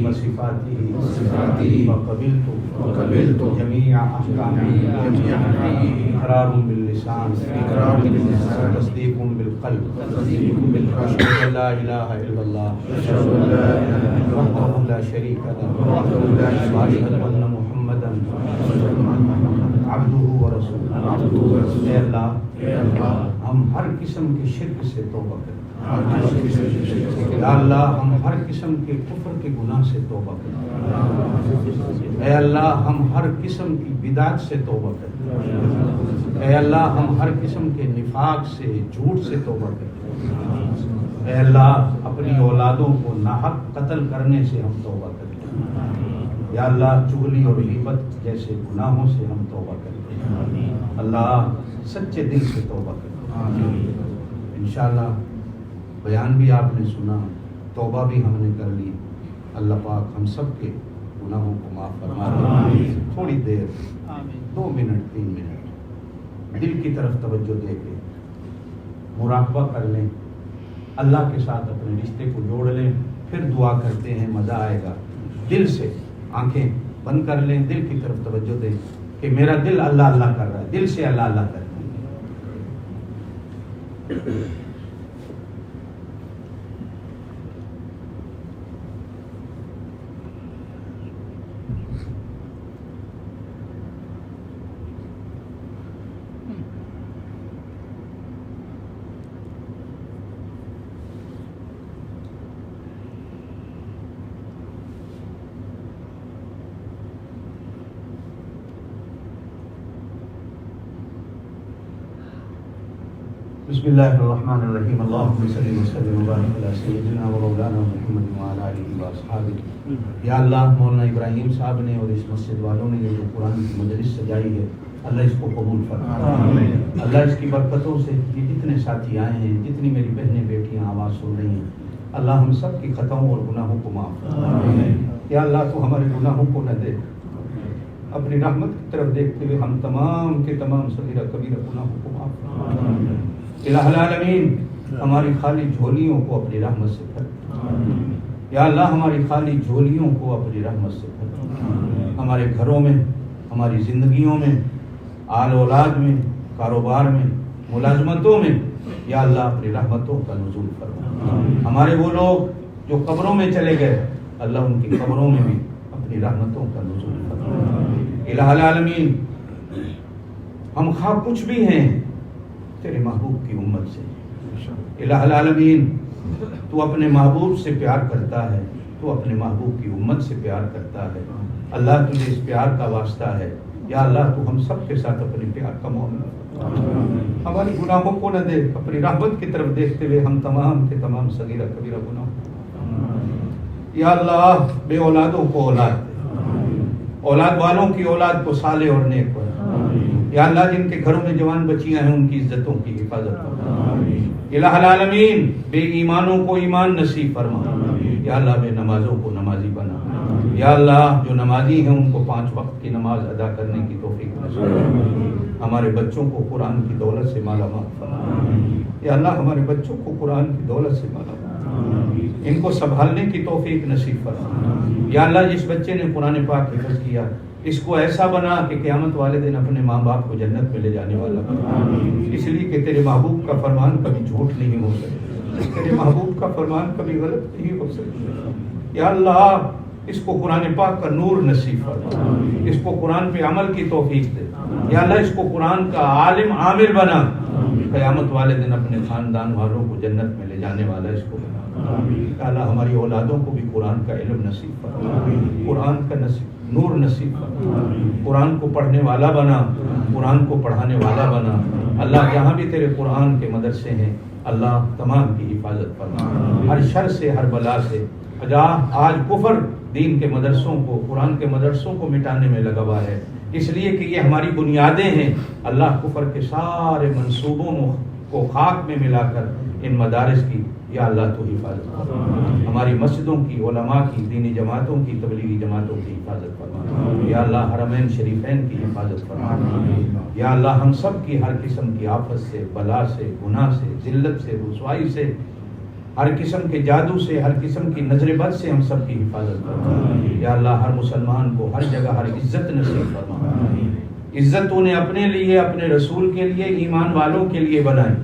Speaker 2: وصفاتہ وقبلت جمیع احکامہ اقرار باللسان تصدیق بالقلب اشهد ان لا الہ الا اللہ وحدہ لا شریک لہ واشهد ان محمدا عبدہ ورسولہ. اے اللہ ہم ہر قسم کے شرک سے توبہ کریں. یا اللہ ہم ہر قسم کے کفر کے گناہ سے توبہ کریں. اے اللہ ہم ہر قسم کی بدعت سے توبہ کریں. اے اللہ ہم ہر قسم کے نفاق سے، جھوٹ سے توبہ کریں. اے اللہ اپنی اولادوں کو ناحق قتل کرنے سے ہم توبہ کریں. یا اللہ چغلی اور غیبت جیسے گناہوں سے ہم توبہ کریں. اللہ سچے دل سے توبہ کریں. انشاءاللہ بیان بھی آپ نے سنا، توبہ بھی ہم نے کر لی. اللہ پاک ہم سب کے گناہوں کو معاف فرما دے. تھوڑی دیر 2 منٹ 3 منٹ دل کی طرف توجہ دے کے مراقبہ کر لیں اللہ کے ساتھ اپنے رشتے کو جوڑ لیں، پھر دعا کرتے ہیں، مزہ آئے گا۔ دل سے آنکھیں بند کر لیں، دل کی طرف توجہ دیں کہ میرا دل اللہ اللہ کر رہا ہے، دل سے اللہ اللہ کر رہا ہے۔ بسم اللہ الرحمن الرحیم، اللہم صلی وسلم وبارک علی سیدنا و مولانا محمد وعلی آلہ واصحابہ۔ یا اللہ، مولانا ابراہیم صاحب نے اور اس مسجد والوں نے یہ جو قرآن کی مجلس سجائی ہے، اللہ اس کو قبول فرما۔ اللہ اس کی برکتوں سے یہ جتنے ساتھی آئے ہیں، جتنی میری بہنیں بیٹیاں آواز سن رہی ہیں، اللہ ہم سب کی خطاؤں اور گناہوں کو معاف فرما۔ یا اللہ تو ہمارے گناہوں کو نہ دے، اپنی رحمت کی طرف دیکھتے ہوئے ہم تمام کے تمام صغیرہ کبیرہ گناہوں کو معاف فرما۔ الہ العالمین، ہماری خالی جھولیوں کو اپنی رحمت سے بھر۔ یا اللہ، ہماری خالی جھولیوں کو اپنی رحمت سے بھر۔ ہمارے گھروں میں، ہماری زندگیوں میں، آل اولاد میں، کاروبار میں، ملازمتوں میں، یا اللہ اپنی رحمتوں کا نزول فرما۔ ہمارے وہ لوگ جو قبروں میں چلے گئے، اللہ ان کی قبروں میں بھی اپنی رحمتوں کا نزول فرما۔ الہ العالمین، ہم خواہ کچھ بھی ہیں تیرے محبوب کی امت سے۔ الہ العالمین، تو اپنے محبوب سے پیار کرتا ہے، تو اپنے محبوب کی امت سے پیار کرتا ہے۔ اللہ تجھے اس پیار کا واسطہ ہے، یا اللہ تو ہم سب کے ساتھ اپنے پیار کا معاملہ ہماری گناہوں کو نہ دے، اپنی رحمت کی طرف دیکھتے ہوئے ہم تمام کے تمام صغیرہ کبیرہ گناہوں، یا اللہ بے اولادوں کو اولاد دے، اولاد والوں کی اولاد کو صالح اور نیک بنا۔ یا اللہ جن کے گھروں میں جوان بچیاں ہیں ان کی عزتوں کی حفاظت فرما۔ الہ العالمین، بے ایمانوں کو ایمان نصیب فرما۔ یا اللہ بے نمازوں کو نمازی بنا۔ یا اللہ جو نمازی ہیں ان کو 5 وقت کی نماز ادا کرنے کی توفیق نصیب فرما۔ ہمارے بچوں کو قرآن کی دولت سے مالا مال فرما۔ یا اللہ ہمارے بچوں کو قرآن کی دولت سے مالا مال، ان کو سنبھالنے کی توفیق نصیب فرما۔ یا اللہ جس بچے نے قرآن پاک حفظ کیا، اس کو ایسا بنا کہ قیامت والے دن اپنے ماں باپ کو جنت میں لے جانے والا بنا، اس لیے کہ تیرے محبوب کا فرمان کبھی جھوٹ نہیں ہو سکتا، تیرے محبوب کا فرمان کبھی غلط نہیں ہو سکتا۔ یا اللہ اس کو قرآن پاک کا نور نصیب فرما، اس کو قرآن پہ عمل کی توفیق دے۔ یا اللہ اس کو قرآن کا عالم عامل بنا، قیامت والے دن اپنے خاندان والوں کو جنت میں لے جانے والا اس کو بنا۔ یا اللہ ہماری اولادوں کو بھی قرآن کا علم نصیب فرما، قرآن کا نور نصیب فرما، قرآن کو پڑھنے والا بنا، قرآن کو پڑھانے والا بنا۔ اللہ جہاں بھی تیرے قرآن کے مدرسے ہیں، اللہ تمام کی حفاظت فرما، ہر شر سے، ہر بلا سے۔ آج کفر دین کے مدرسوں کو، قرآن کے مدرسوں کو مٹانے میں لگا ہوا ہے، اس لیے کہ یہ ہماری بنیادیں ہیں۔ اللہ کفر کے سارے منصوبوں کو خاک میں ملا کر ان مدارس کی یا اللہ تو حفاظت فرما، ہماری مسجدوں کی، علماء کی، دینی جماعتوں کی، تبلیغی جماعتوں کی حفاظت فرما، یا اللہ حرمین شریفین کی حفاظت فرما، یا اللہ ہم سب کی ہر قسم کی آفت سے، بلا سے، گناہ سے، ذلت سے، رسوائی سے، ہر قسم کے جادو سے، ہر قسم کی نظر بد سے ہم سب کی حفاظت فرما۔ یا اللہ ہر مسلمان کو ہر جگہ ہر عزت نصیب فرما، عزت تو نے اپنے لیے، اپنے رسول کے لیے، ایمان والوں کے لیے بنائی۔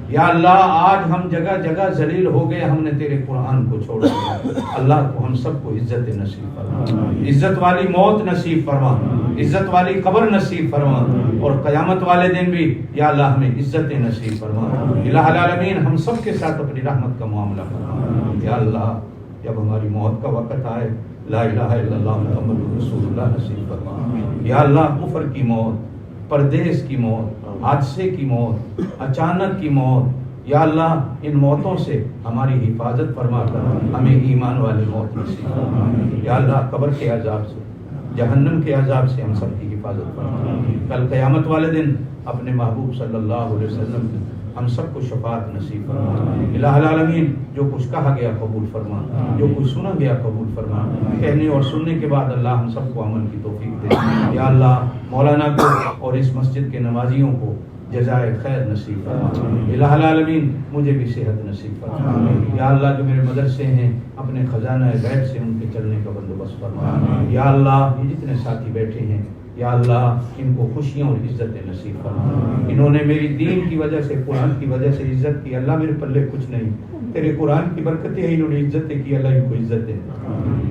Speaker 2: یا اللہ آج ہم جگہ جگہ ذلیل ہو گئے، ہم نے تیرے قرآن کو چھوڑ دیا۔ اللہ تو ہم سب کو عزت نصیب فرما، عزت والی موت نصیب فرما، عزت والی قبر نصیب فرما، اور قیامت والے دن بھی یا اللہ ہمیں عزت نصیب فرما۔ الہ العالمین ہم سب کے ساتھ اپنی رحمت کا معاملہ فرما۔ یا اللہ جب ہماری موت کا وقت آئے، لا الہ الا اللہ محمد رسول اللہ نصیب فرما۔ یا اللہ کفر کی موت، پردیس کی موت، حادثے کی موت، اچانک کی موت، یا اللہ ان موتوں سے ہماری حفاظت فرما کر ہمیں ایمان والی موت نصیب فرما۔ یا اللہ قبر کے عذاب سے، جہنم کے عذاب سے ہم سب کی حفاظت فرما۔ کل قیامت والے دن اپنے محبوب صلی اللہ علیہ وسلم ہم سب کو شفاعت نصیب فرما۔ الہ العالمین جو کچھ کہا گیا قبول فرما، جو کچھ سنا گیا قبول فرما، کہنے اور سننے کے بعد اللہ ہم سب کو عمل کی توفیق دے۔ یا اللہ مولانا کو اور اس مسجد کے نمازیوں کو جزائے خیر نصیب فرما. الہ العالمین مجھے بھی صحت نصیب فرما. یا اللہ جو میرے مدرسے ہیں اپنے خزانہ غیب سے ان کے چلنے کا بندوبست فرما. یا اللہ یہ جتنے ساتھی بیٹھے ہیں یا اللہ ان کو خوشیاں اور عزتیں نصیب فرما. انہوں نے میری دین کی وجہ سے قرآن کی وجہ سے عزت کی. اللہ میرے پلے کچھ نہیں, تیرے قرآن کی برکتیں ہیں, انہوں نے عزتیں کی. اللہ ان کو عزتیں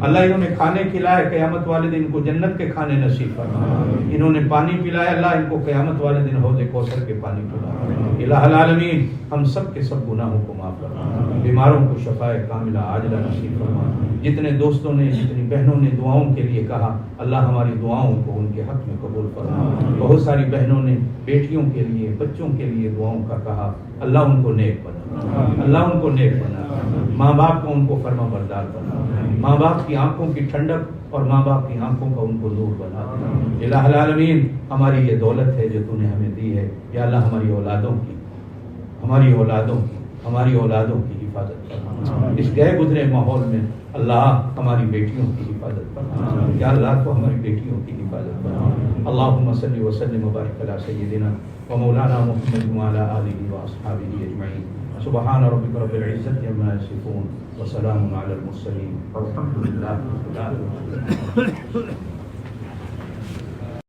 Speaker 2: اللہ انہوں نے کھانے کھلائے, قیامت والے دن ان کو جنت کے کھانے نصیب فرما. انہوں نے پانی پلایا, اللہ ان کو قیامت والے دن حوض کوثر کے پانی پلایا. الہ العالمین ہم سب کے سب گناہوں کو معاف فرما. بیماروں کو شفائے کاملہ عاجلہ نصیب فرما. جتنے دوستوں نے جتنی بہنوں نے دعاؤں کے لیے کہا اللہ ہماری دعاؤں کو ان کے حق میں قبول فرما. بہت ساری بہنوں نے بیٹیوں کے لیے بچوں کے لیے دعاؤں کا کہا, اللہ ان کو نیک بنا, اللہ ان کو نیک بنا. ماں باپ کو ان کو فرما بردار بنا. ماں باپ کی آنکھوں کی ٹھنڈک اور ماں باپ کی آنکھوں کا ان کو نور بنا. الہ العالمین ہماری یہ دولت ہے جو تو نے ہمیں دی ہے, یا اللہ ہماری اولادوں کی کی حفاظت کرنا. اس گئے گزرے ماحول میں اللہ ہماری بیٹیوں کی حفاظت کرنا. یا اللہ تو ہماری بیٹیوں کی حفاظت کرنا. اللہم صلی وسلم وبارک علی سیدنا و مولانا محمد وعلی آلہ واصحابہ اجمعین. سبحان ربک رب العزت عما یصفون وسلام علی المرسلین والحمد للہ رب العالمین.